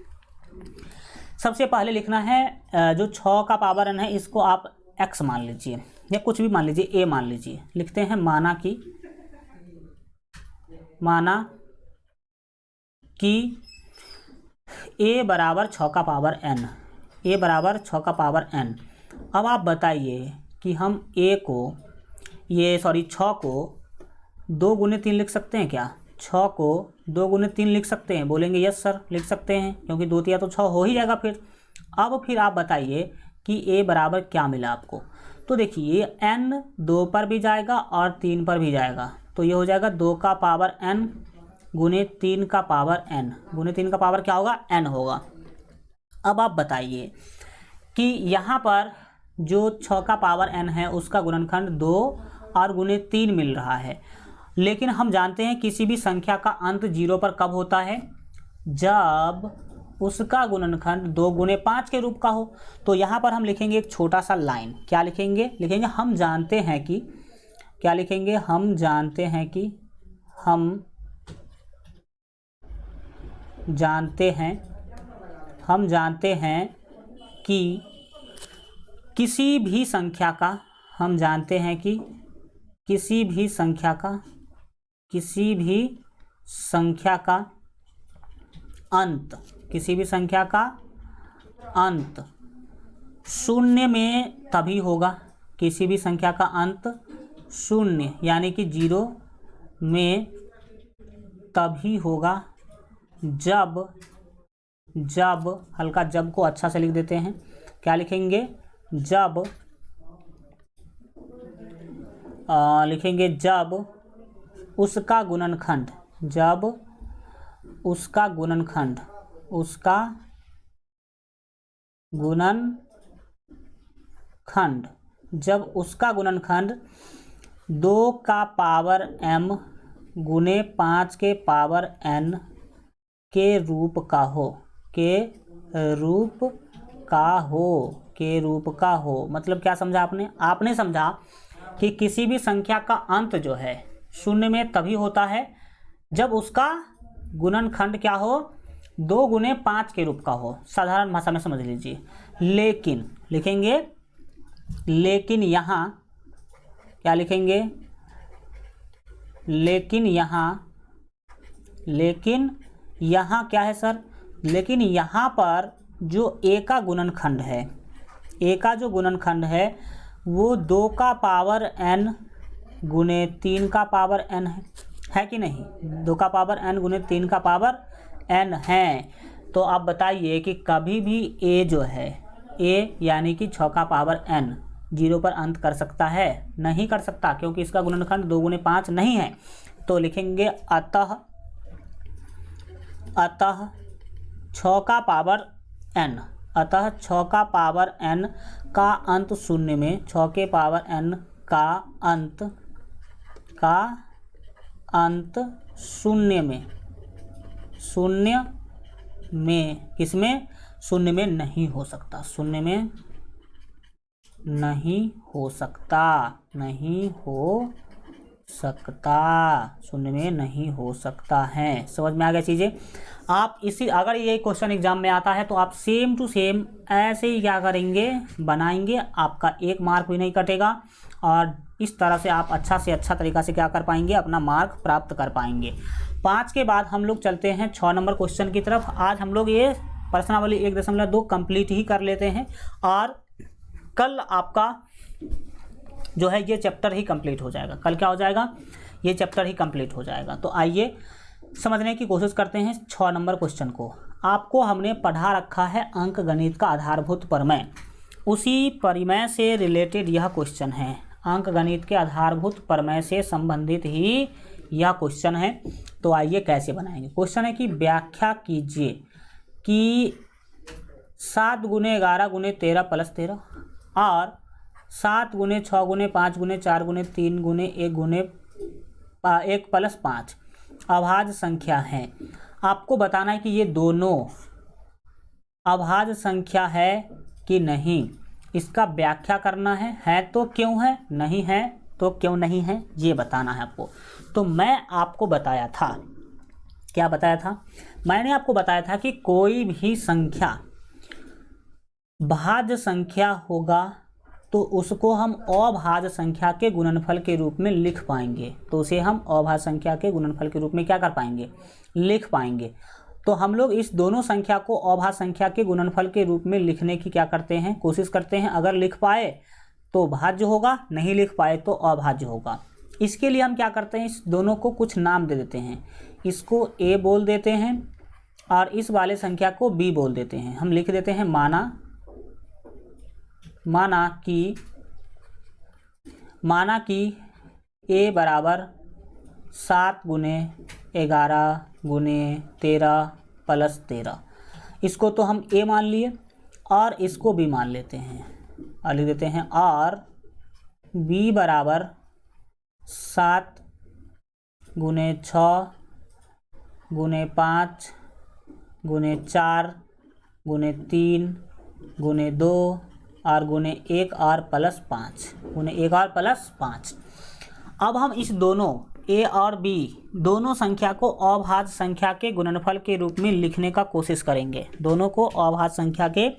सबसे पहले लिखना है जो 6 का पावर n है, इसको आप x मान लीजिए या कुछ भी मान लीजिए, a मान लीजिए। लिखते हैं माना कि a बराबर 6 का पावर n, a बराबर 6 का पावर n। अब आप बताइए कि हम a को 6 को 2 गुने 3 लिख सकते हैं क्या? 6 को 2 गुने 3 लिख सकते हैं? बोलेंगे यस सर लिख सकते हैं, क्योंकि 2 तिया तो 6 हो ही जाएगा फिर। अब फिर आप बताइए कि a बराबर क्या मिला आपको। तो देखिए n 2 पर भी जाएगा और 3 पर भी जाएगा, तो ये हो जाएगा 2 का पावर n गुने 3 का पावर n, गुने 3 का पावर क्या होगा? n होगा। अब आप बताइए कि यहाँ पर जो 6 का पावर n है उसका गुणनखंड 2 और गुने 3 मिल रहा है, लेकिन हम जानते हैं किसी भी संख्या का अंत 0 पर कब होता है? जब उसका गुणनखंड 2 गुने 5 के रूप का हो। तो यहाँ पर हम लिखेंगे एक छोटा सा लाइन, क्या लिखेंगे? लिखेंगे हम जानते हैं कि, क्या लिखेंगे? हम जानते हैं कि, हम जानते हैं कि किसी भी संख्या का, हम जानते हैं कि किसी भी संख्या का अंत, किसी भी संख्या का अंत शून्य में तभी होगा। किसी भी संख्या का अंत शून्य यानी कि 0 में तभी होगा जब हल्का जब को अच्छा से लिख देते हैं, क्या लिखेंगे? जब लिखेंगे जब उसका गुणनखंड, जब उसका गुणनखंड, जब उसका गुणनखंड 2 का पावर m गुने 5 के पावर n के रूप का हो, के रूप का हो। मतलब क्या समझा आपने? आपने समझा कि किसी भी संख्या का अंत जो है शून्य में तभी होता है जब उसका गुणनखंड क्या हो? 2 गुने 5 के रूप का हो। साधारण भाषा में समझ लीजिए। लेकिन लिखेंगे, लेकिन यहाँ क्या लिखेंगे? लेकिन यहाँ क्या है सर? लेकिन यहाँ पर जो a का गुणनखंड है, a का जो गुणनखंड है वो 2 का पावर n गुने 3 का पावर n है कि नहीं? 2 का पावर n गुने 3 का पावर n है। तो आप बताइए कि कभी भी a जो है, a यानी कि 6 का पावर n 0 पर अंत कर सकता है? नहीं कर सकता, क्योंकि इसका गुणनखंड 2 गुने 5 नहीं है। तो लिखेंगे अतः 6 का पावर n, अतः 6 का पावर n का अंत शून्य में, 6 के पावर n का अंत शून्य में, किसमें? शून्य में नहीं हो सकता, शून्य में नहीं हो सकता, शून्य में नहीं हो सकता है। समझ में आ गया चीज़ें? आप इसी, अगर ये क्वेश्चन एग्जाम में आता है तो आप सेम टू सेम ऐसे ही क्या करेंगे? बनाएंगे। आपका 1 मार्क भी नहीं कटेगा और इस तरह से आप अच्छा से अच्छा तरीका से क्या कर पाएंगे? अपना मार्क प्राप्त कर पाएंगे। 5 के बाद हम लोग चलते हैं 6 नंबर क्वेश्चन की तरफ। आज हम लोग ये प्रश्नावली 1.2 कंप्लीट ही कर लेते हैं और कल आपका जो है ये चैप्टर ही कंप्लीट हो जाएगा। कल क्या हो जाएगा? ये चैप्टर ही कंप्लीट हो जाएगा। तो आइए समझने की कोशिश करते हैं 6 नंबर क्वेश्चन को। आपको हमने पढ़ा रखा है अंक गणित का आधारभूत प्रमेय, उसी प्रमेय से रिलेटेड यह क्वेश्चन है। अंक गणित के आधारभूत प्रमेय से संबंधित ही यह क्वेश्चन है। तो आइए कैसे बनाएंगे। क्वेश्चन है कि व्याख्या कीजिए कि 7 गुने 11 गुने 13 प्लस 13 और 7 गुने 6 गुने 5 गुने 4 गुने 3 गुने 1 प्लस 5 अभाज्य संख्या है। आपको बताना है कि ये दोनों अभाज्य संख्या है कि नहीं, इसका व्याख्या करना है तो क्यों है, नहीं है तो क्यों नहीं है, ये बताना है आपको। तो मैं आपको बताया था, क्या बताया था? मैंने आपको बताया था कि कोई भी संख्या भाज्य संख्या होगा तो उसको हम अभाज्य संख्या के गुणनफल के रूप में लिख पाएंगे। तो उसे हम अभाज्य संख्या के गुणनफल के रूप में क्या कर पाएंगे? लिख पाएंगे। तो हम लोग इस दोनों संख्या को अभाज्य संख्या के गुणनफल के रूप में लिखने की क्या करते हैं, कोशिश करते हैं। अगर लिख पाए तो भाज्य होगा, नहीं लिख पाए तो अभाज्य होगा। इसके लिए हम क्या करते हैं, इस दोनों को कुछ नाम दे देते हैं। इसको a बोल देते हैं और इस वाले संख्या को b बोल देते हैं। हम लिख देते हैं माना कि a बराबर 7 गुने 11 गुने 13 प्लस 13। इसको तो हम a मान लिए और इसको b मान लेते हैं और लिख देते हैं और b बराबर 7 गुने 6 गुने 5 गुने 4 गुने 3 गुने 2 और गुने 1 और प्लस 5 गुने 1 और प्लस 5। अब हम इस दोनों a और b दोनों संख्या को अभाज्य संख्या के गुणनफल के रूप में लिखने का कोशिश करेंगे। दोनों को अभाज्य संख्या के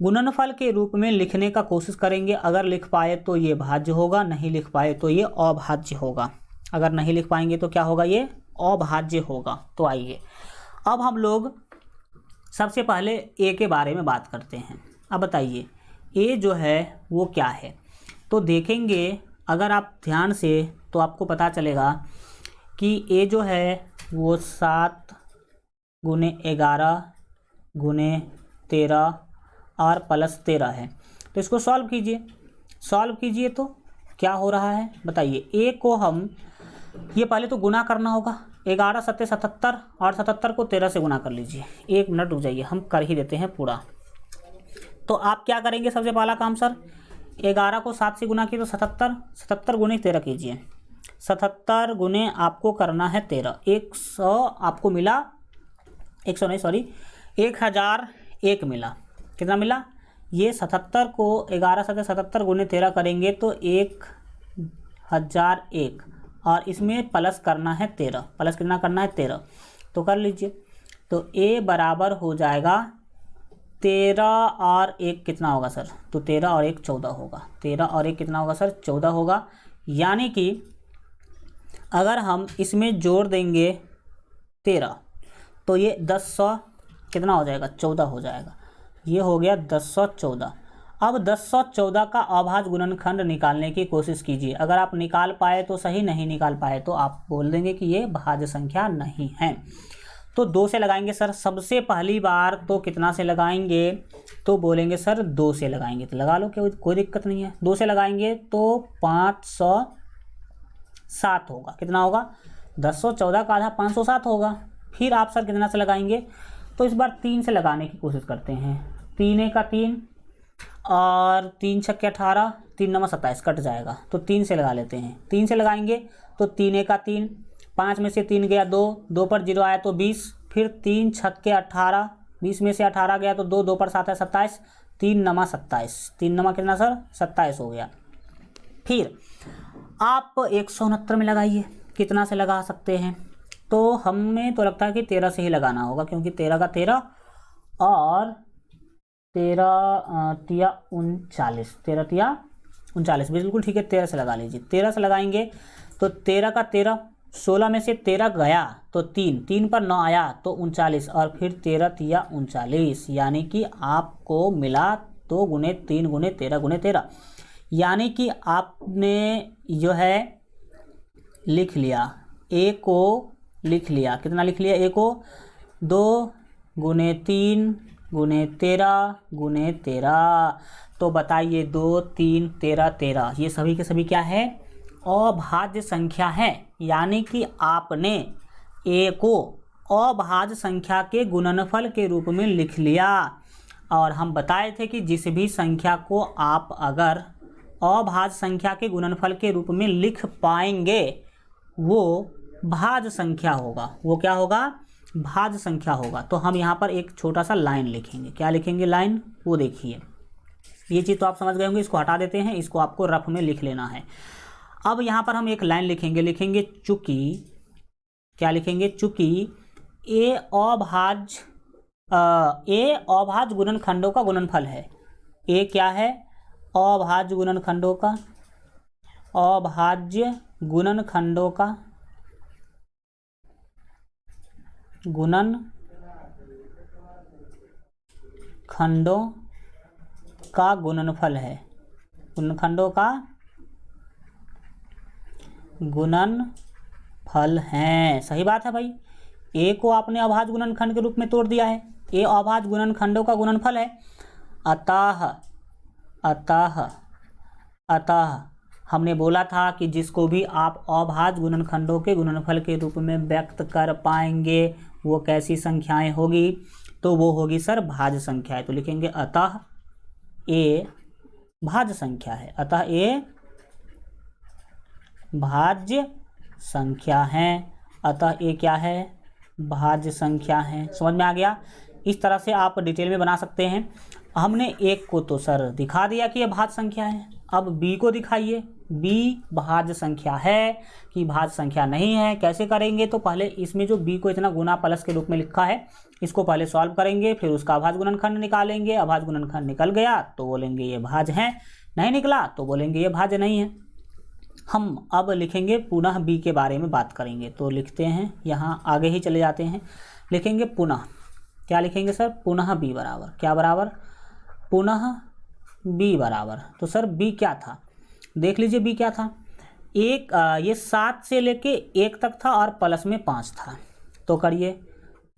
गुणनफल के रूप में लिखने का कोशिश करेंगे। अगर लिख पाए तो ये भाज्य होगा, नहीं लिख पाए तो ये अभाज्य होगा। अगर नहीं लिख पाएंगे तो क्या होगा, ये अभाज्य होगा। तो आइए अब हम लोग सबसे पहले a के बारे में बात करते हैं। अब बताइए a जो है वो क्या है। तो देखेंगे अगर आप ध्यान से तो आपको पता चलेगा कि a जो है वो 7 गुने 11 गुने 13 और प्लस 13 है। तो इसको सॉल्व कीजिए तो क्या हो रहा है बताइए। a को हम ये पहले तो गुना करना होगा। 11 सत्ते 77 और 77 को 13 से गुना कर लीजिए। 1 मिनट रुक जाइए, हम कर ही देते हैं पूरा। तो आप क्या करेंगे, सबसे पहला काम सर 11 को 7 से गुना किए तो 77 गुने 13 कीजिए। 77 गुने आपको करना है 13। 100 आपको मिला, 100 नहीं सॉरी 1001 मिला। कितना मिला, ये 77 को 11 सत्ते 77 गुने 13 करेंगे तो 1001 और इसमें प्लस करना है 13। प्लस कितना करना है 13, तो कर लीजिए। तो a बराबर हो जाएगा 13 और 1 कितना होगा सर, तो 13 और 1 14 होगा। 13 और 1 कितना होगा सर, 14 होगा। यानी कि अगर हम इसमें जोड़ देंगे 13 तो ये 10 कितना हो जाएगा, 14 हो जाएगा। ये हो गया 1014। अब 1014 का अभाज्य गुणनखंड निकालने की कोशिश कीजिए। अगर आप निकाल पाए तो सही, नहीं निकाल पाए तो आप बोल देंगे कि ये भाज्य संख्या नहीं है। तो 2 से लगाएंगे सर। सबसे पहली बार तो कितना से लगाएंगे, तो बोलेंगे सर 2 से लगाएंगे। तो लगा लो, कोई दिक्कत नहीं है। 2 से लगाएंगे तो 507 होगा। कितना होगा, 1014 का आधा 507 होगा। फिर आप सर कितना से लगाएंगे, तो इस बार 3 से लगाने की कोशिश करते हैं। 3 का 3 और 3 छक्के 18, 3 नवा 27 कट जाएगा, तो 3 से लगा लेते हैं। 3 से लगाएंगे तो 3 का 3, 5 में से 3 गया 2, 2 पर 0 आया तो 20, फिर 3 छक्के 18, 20 में से 18 गया तो 2, 2 पर 7 है 27, 3 नमा 27, 3 नमा कितना सर 27 हो गया। फिर आप 169 में लगाइए। कितना से लगा सकते हैं, तो हमें तो लगता है कि 13 से ही लगाना होगा, क्योंकि 13 का 13 और 13 तिया 39, 13 तिया 39 बिल्कुल ठीक है। 13 से लगा लीजिए। 13 से लगाएंगे तो 13 का 13, 16 में से 13 गया तो 3 पर 9 आया तो 39 और फिर 13 तिया 39, यानी कि आपको मिला 2 गुने 3 गुने 13 गुने 13। यानी कि आपने जो है लिख लिया, a को लिख लिया। कितना लिख लिया, a को 2 गुने 3 गुने 13 गुने 13। तो बताइए 2 3 13 13, ये सभी के सभी क्या है, अभाज्य संख्या है। यानी कि आपने a को अभाज्य संख्या के गुणनफल के रूप में लिख लिया। और हम बताए थे कि जिस भी संख्या को आप अगर अभाज्य संख्या के गुणनफल के रूप में लिख पाएंगे वो भाज्य संख्या होगा। वो क्या होगा, भाज्य संख्या होगा। तो हम यहाँ पर एक छोटा सा लाइन लिखेंगे। क्या लिखेंगे लाइन, वो देखिए। ये चीज़ तो आप समझ गए होंगे, इसको हटा देते हैं, इसको आपको रफ में लिख लेना है। अब यहाँ पर हम एक लाइन लिखेंगे चूँकि, क्या लिखेंगे, चूँकि ए अभाज्य गुणनखंडों का गुणनफल है। ए क्या है, अभाज्य गुणनखंडों का, अभाज्य गुणनखंडों का गुणनफल खंडों का गुणनफल है, गुणनखंडों का गुणनफल है। सही बात है भाई, ए को आपने अभाज्य गुणनखंड के रूप में तोड़ दिया है, ए अभाज्य गुणनखंडों का गुणनफल है। अतः अतः अतः हमने बोला था कि जिसको भी आप अभाज्य गुणनखंडों के गुणनफल के रूप में व्यक्त कर पाएंगे वो कैसी संख्याएं होगी, तो वो होगी सर भाज्य संख्याएं। तो लिखेंगे अतः ए भाज्य संख्या है, अतः ए भाज्य संख्या है, अतः ए क्या है, भाज्य संख्या है। समझ में आ गया। इस तरह से आप डिटेल में बना सकते हैं। हमने एक को तो सर दिखा दिया कि ये भाज्य संख्या है, अब बी को दिखाइए, बी भाज्य संख्या है कि भाज्य संख्या नहीं है, कैसे करेंगे। तो पहले इसमें जो बी को इतना गुना प्लस के रूप में लिखा है इसको पहले सॉल्व करेंगे, फिर उसका अभाज्य गुणनखंड निकालेंगे, अभाज्य गुणनखंड निकल गया तो बोलेंगे ये भाज्य है, नहीं निकला तो बोलेंगे ये भाज्य नहीं है। हम अब लिखेंगे पुनः बी के बारे में बात करेंगे, तो लिखते हैं यहाँ आगे ही चले जाते हैं, लिखेंगे पुनः, क्या लिखेंगे सर, पुनः बी बराबर, क्या बराबर, पुनः बी बराबर। तो सर बी क्या था, देख लीजिए बी क्या था, एक ये 7 से लेके 1 तक था और प्लस में 5 था। तो करिए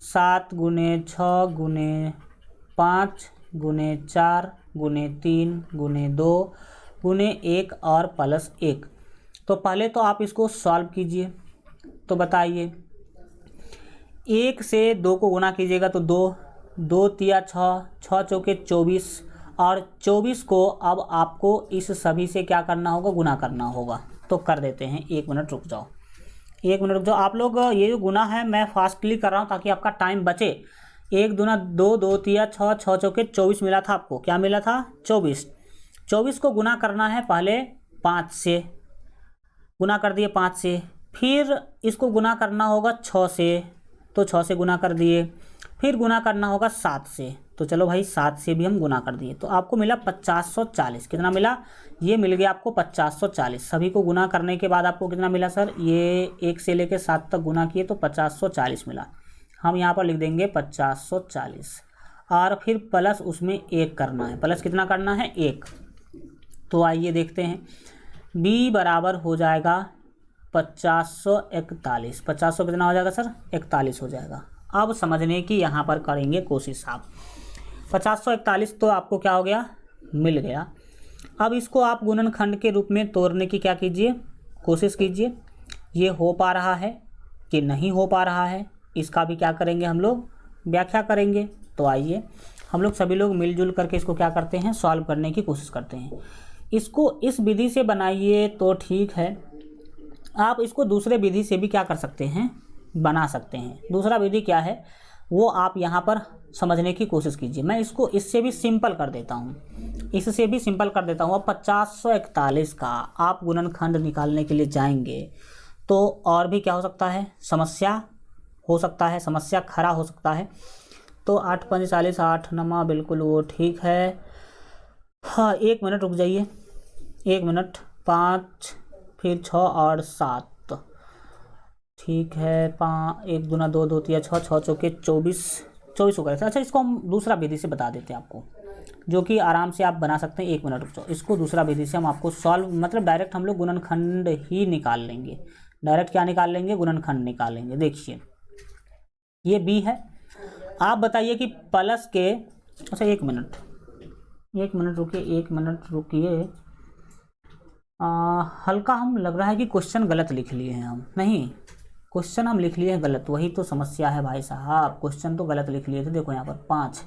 7 गुने 6 गुने 5 गुने 4 गुने 3 गुने 2 गुने 1 और प्लस 1। तो पहले तो आप इसको सॉल्व कीजिए। तो बताइए 1 से 2 को गुना कीजिएगा तो 2, 2 तिया 6, 6 चौके 24 और 24 को अब आपको इस सभी से क्या करना होगा, गुना करना होगा। तो कर देते हैं, 1 मिनट रुक जाओ, 1 मिनट रुक जाओ। आप लोग ये जो गुना है मैं फास्टली कर रहा हूँ ताकि आपका टाइम बचे। 1 दूना 2, 2 तिया 6, 6 चौके 24 मिला था आपको, क्या मिला था 24। 24 को गुना करना है पहले 5 से, गुना कर दिए 5 से, फिर इसको गुना करना होगा 6 से, तो 6 से गुना कर दिए, फिर गुना करना होगा 7 से, तो चलो भाई 7 से भी हम गुना कर दिए। तो आपको मिला 5040, कितना मिला, ये मिल गया आपको 5040। सभी को गुना करने के बाद आपको कितना मिला सर, ये 1 से लेकर 7 तक गुना किए तो 5040 मिला। हम यहाँ पर लिख देंगे 5040 और फिर प्लस उसमें 1 करना है, प्लस कितना करना है 1। तो आइए देखते हैं, b बराबर हो जाएगा 5041, 50 कितना हो जाएगा सर, 41 हो जाएगा। अब समझने की यहाँ पर करेंगे कोशिश आप, 5041 तो आपको क्या हो गया, मिल गया। अब इसको आप गुणनखंड के रूप में तोड़ने की क्या कीजिए, कोशिश कीजिए। ये हो पा रहा है कि नहीं हो पा रहा है, इसका भी क्या करेंगे हम लोग, व्याख्या करेंगे। तो आइए हम लोग सभी लोग मिलजुल करके इसको क्या करते हैं, सॉल्व करने की कोशिश करते हैं। इसको इस विधि से बनाइए तो ठीक है, आप इसको दूसरे विधि से भी क्या कर सकते हैं, बना सकते हैं। दूसरा विधि क्या है वो आप यहाँ पर समझने की कोशिश कीजिए। मैं इसको इससे भी सिंपल कर देता हूँ, इससे भी सिंपल कर देता हूँ। अब 5041 का आप गुणनखंड निकालने के लिए जाएंगे तो और भी क्या हो सकता है, समस्या हो सकता है, समस्या खड़ा हो सकता है। तो 8 5 40, 8 9 बिल्कुल वो ठीक है। हाँ 1 मिनट रुक जाइए, 1 मिनट, 5 फिर 6 और 7 ठीक है। 1 दूना 2, 2 तिया 6, 6 चौके 24, 24 हो गए थे। अच्छा इसको हम दूसरा विधि से बता देते हैं आपको, जो कि आराम से आप बना सकते हैं। 1 मिनट रुक जाओ, इसको दूसरा विधि से हम आपको सॉल्व, मतलब डायरेक्ट हम लोग गुणनखंड ही निकाल लेंगे। डायरेक्ट क्या निकाल लेंगे, गुणनखंड निकालेंगे। देखिए ये b है, आप बताइए कि प्लस के, अच्छा 1 मिनट, 1 मिनट रुकिए, 1 मिनट रुकिए। हल्का हम लग रहा है कि क्वेश्चन गलत लिख लिए हैं हम, नहीं क्वेश्चन हम लिख लिए हैं गलत, वही तो समस्या है भाई साहब। क्वेश्चन तो गलत लिख लिए थे, देखो यहाँ पर 5,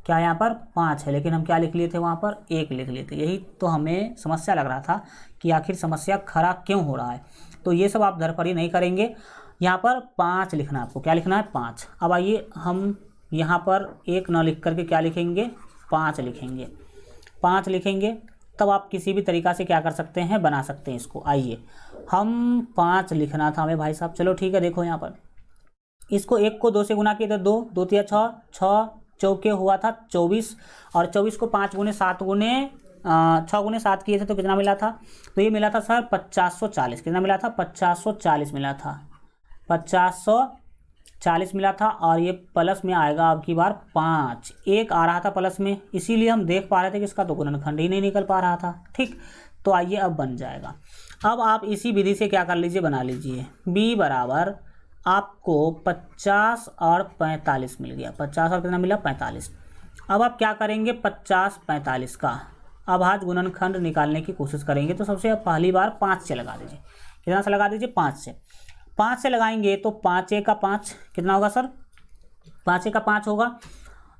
क्या यहाँ पर 5 है, लेकिन हम क्या लिख लिए थे, वहाँ पर 1 लिख लिए थे। यही तो हमें समस्या लग रहा था कि आखिर समस्या खड़ा क्यों हो रहा है। तो ये सब आप धरफड़ी नहीं करेंगे, यहाँ पर 5 लिखना है आपको, क्या लिखना है 5। अब आइए हम यहाँ पर 1 न लिख करके क्या लिखेंगे, 5 लिखेंगे। 5 लिखेंगे तब आप किसी भी तरीक़ा से क्या कर सकते हैं, बना सकते हैं इसको। आइए हम 5 लिखना था हमें भाई साहब, चलो ठीक है। देखो यहाँ पर इसको 1 को 2 से गुना किया तो 2, 2 तिया 6, 6 चौके हुआ था 24 और 24 को 5 गुने 7 गुने 6 गुने 7 किए थे तो कितना मिला था, तो ये मिला था सर 5040। कितना मिला था, 5040 मिला था, 40 मिला था और ये प्लस में आएगा अब की बार 5, 1 आ रहा था प्लस में, इसीलिए हम देख पा रहे थे कि इसका तो गुणनखंड ही नहीं निकल पा रहा था। ठीक, तो आइए अब बन जाएगा। अब आप इसी विधि से क्या कर लीजिए, बना लीजिए। b बराबर आपको 50 और 45 मिल गया, 50 और कितना मिला 45। अब आप क्या करेंगे, 50 45 का अभाज्य गुणनखंड निकालने की कोशिश करेंगे। तो सबसे पहली बार 5 से लगा दीजिए। कितना से लगा दीजिए, 5 से लगाएंगे तो 5 1 का 5 कितना होगा सर, 5 1 का 5 होगा।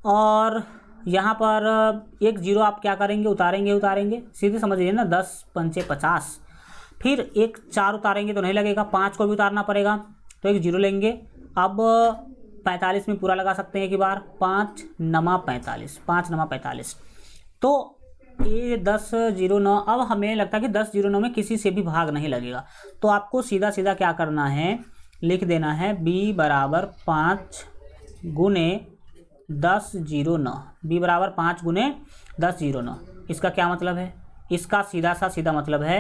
और यहाँ पर एक जीरो आप क्या करेंगे, उतारेंगे सीधे समझिए ना, 10 पंचे 50। फिर एक 4 उतारेंगे तो नहीं लगेगा, 5 को भी उतारना पड़ेगा, तो एक जीरो लेंगे। अब 45 में पूरा लगा सकते हैं एक बार, 5 नमा 45, तो ये 10 0 9। अब हमें लगता है कि 10 0 9 में किसी से भी भाग नहीं लगेगा, तो आपको सीधा सीधा क्या करना है, लिख देना है b बराबर 5 गुने 10 0 9। b बराबर 5 गुने 10 0 9। इसका क्या मतलब है, इसका सीधा मतलब है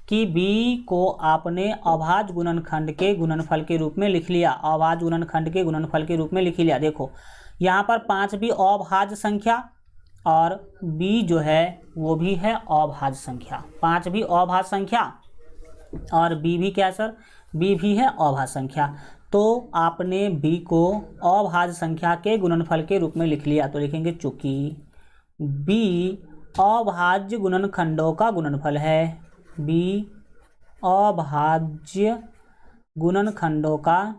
कि b को आपने अभाज्य गुणनखंड के गुणनफल के रूप में लिख लिया, अभाज्य गुणनखंड के गुणनफल के रूप में लिख लिया। देखो यहाँ पर 5 भी अभाज्य संख्या और b जो है वो भी है अभाज्य संख्या। 5 भी अभाज्य संख्या और b भी क्या है सर, b भी है अभाज्य संख्या। तो आपने b को अभाज्य संख्या के गुणनफल के रूप में लिख लिया, तो लिखेंगे चूंकि b अभाज्य गुणनखंडों का गुणनफल है, b अभाज्य गुणनखंडों का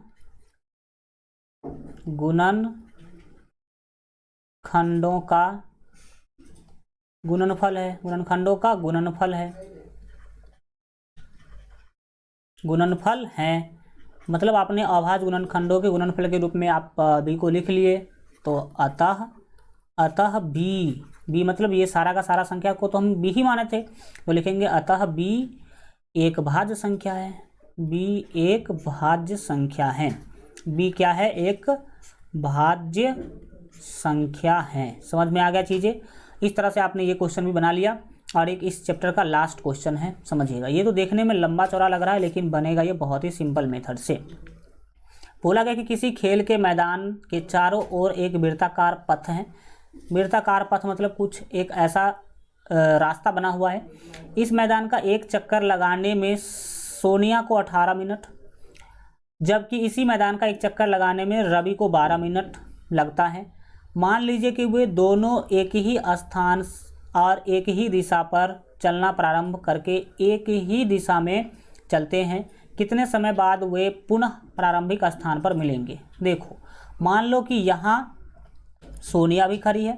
गुणनफल है। मतलब आपने अभाज्य गुणनखंडों के गुणनफल के रूप में आप b को लिख लिए, तो अतः b मतलब ये सारा का सारा संख्या को तो हम b ही माने थे, तो लिखेंगे अतः b एक भाज्य संख्या है, b एक भाज्य संख्या है, b क्या है, एक भाज्य संख्या है। समझ में आ गया चीज़ें। इस तरह से आपने ये क्वेश्चन भी बना लिया और एक इस चैप्टर का लास्ट क्वेश्चन है, समझिएगा। ये तो देखने में लंबा चौड़ा लग रहा है लेकिन बनेगा ये बहुत ही सिंपल मेथड से। बोला गया कि किसी खेल के मैदान के चारों ओर एक वृत्ताकार पथ है। वृत्ताकार पथ मतलब कुछ एक ऐसा रास्ता बना हुआ है। इस मैदान का एक चक्कर लगाने में सोनिया को 18 मिनट, जबकि इसी मैदान का एक चक्कर लगाने में रवि को 12 मिनट लगता है। मान लीजिए कि वे दोनों एक ही स्थान और एक ही दिशा पर चलना प्रारंभ करके एक ही दिशा में चलते हैं। कितने समय बाद वे पुनः प्रारंभिक स्थान पर मिलेंगे। देखो मान लो कि यहाँ सोनिया भी खड़ी है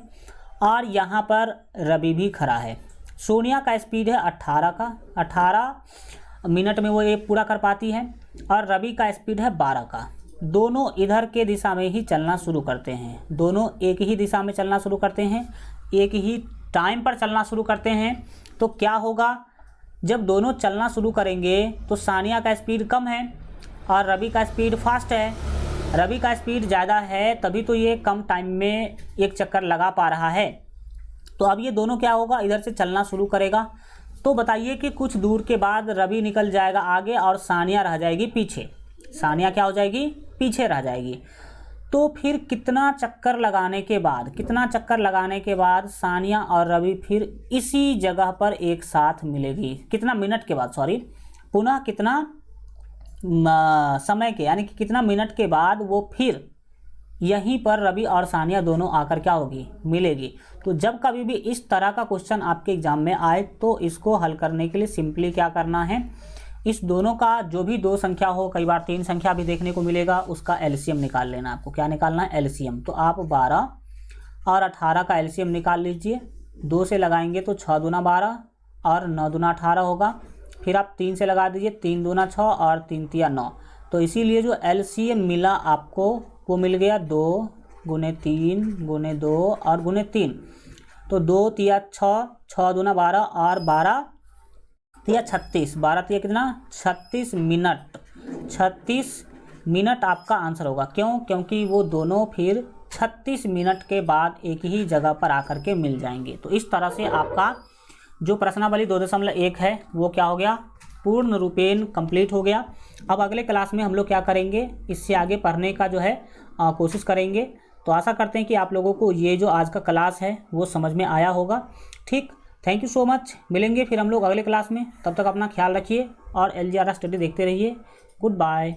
और यहाँ पर रवि भी खड़ा है। सोनिया का स्पीड है 18 मिनट में वो ये पूरा कर पाती है और रवि का स्पीड है 12 का। दोनों इधर के दिशा में ही चलना शुरू करते हैं, दोनों एक ही दिशा में चलना शुरू करते हैं, एक ही टाइम पर चलना शुरू करते हैं। तो क्या होगा, जब दोनों चलना शुरू करेंगे तो सानिया का स्पीड कम है और रवि का स्पीड फास्ट है। रवि का स्पीड ज़्यादा है तभी तो ये कम टाइम में एक चक्कर लगा पा रहा है। तो अब ये दोनों क्या होगा, इधर से चलना शुरू करेगा। तो बताइए कि कुछ दूर के बाद रवि निकल जाएगा आगे और सानिया रह जाएगी पीछे। सानिया क्या हो जाएगी, पीछे रह जाएगी। तो फिर कितना चक्कर लगाने के बाद सानिया और रवि फिर इसी जगह पर एक साथ मिलेगी। कितना मिनट के बाद, पुनः कितना समय के, यानी कि कितना मिनट के बाद वो फिर यहीं पर रवि और सानिया दोनों आकर क्या होगी, मिलेगी। तो जब कभी भी इस तरह का क्वेश्चन आपके एग्जाम में आए तो इसको हल करने के लिए सिंपली क्या करना है, इस दोनों का जो भी दो संख्या हो, कई बार 3 संख्या भी देखने को मिलेगा, उसका एलसीएम निकाल लेना। आपको क्या निकालना है, एलसीएम। तो आप 12 और 18 का एलसीएम निकाल लीजिए। 2 से लगाएंगे तो 6 दूना 12 और 9 दूना 18 होगा। फिर आप 3 से लगा दीजिए, 3 दूना 6 और 3 तिया 9। तो इसीलिए जो एलसीएम मिला आपको वो मिल गया 2 गुने 3 गुने 2 और गुने 3। तो 2 तिया 6, 6 दूना 12 और 12 तिया 36, 12 तिया कितना 36 मिनट। 36 मिनट आपका आंसर होगा। क्यों, क्योंकि वो दोनों फिर 36 मिनट के बाद एक ही जगह पर आकर के मिल जाएंगे। तो इस तरह से आपका जो प्रश्नावली 2.1 है वो क्या हो गया, पूर्ण रूपेण कंप्लीट हो गया। अब अगले क्लास में हम लोग क्या करेंगे, इससे आगे पढ़ने का जो है कोशिश करेंगे। तो आशा करते हैं कि आप लोगों को ये जो आज का क्लास है वो समझ में आया होगा। ठीक, थैंक यू सो मच। मिलेंगे फिर हम लोग अगले क्लास में, तब तक अपना ख्याल रखिए और LGR स्टडी देखते रहिए। Good bye.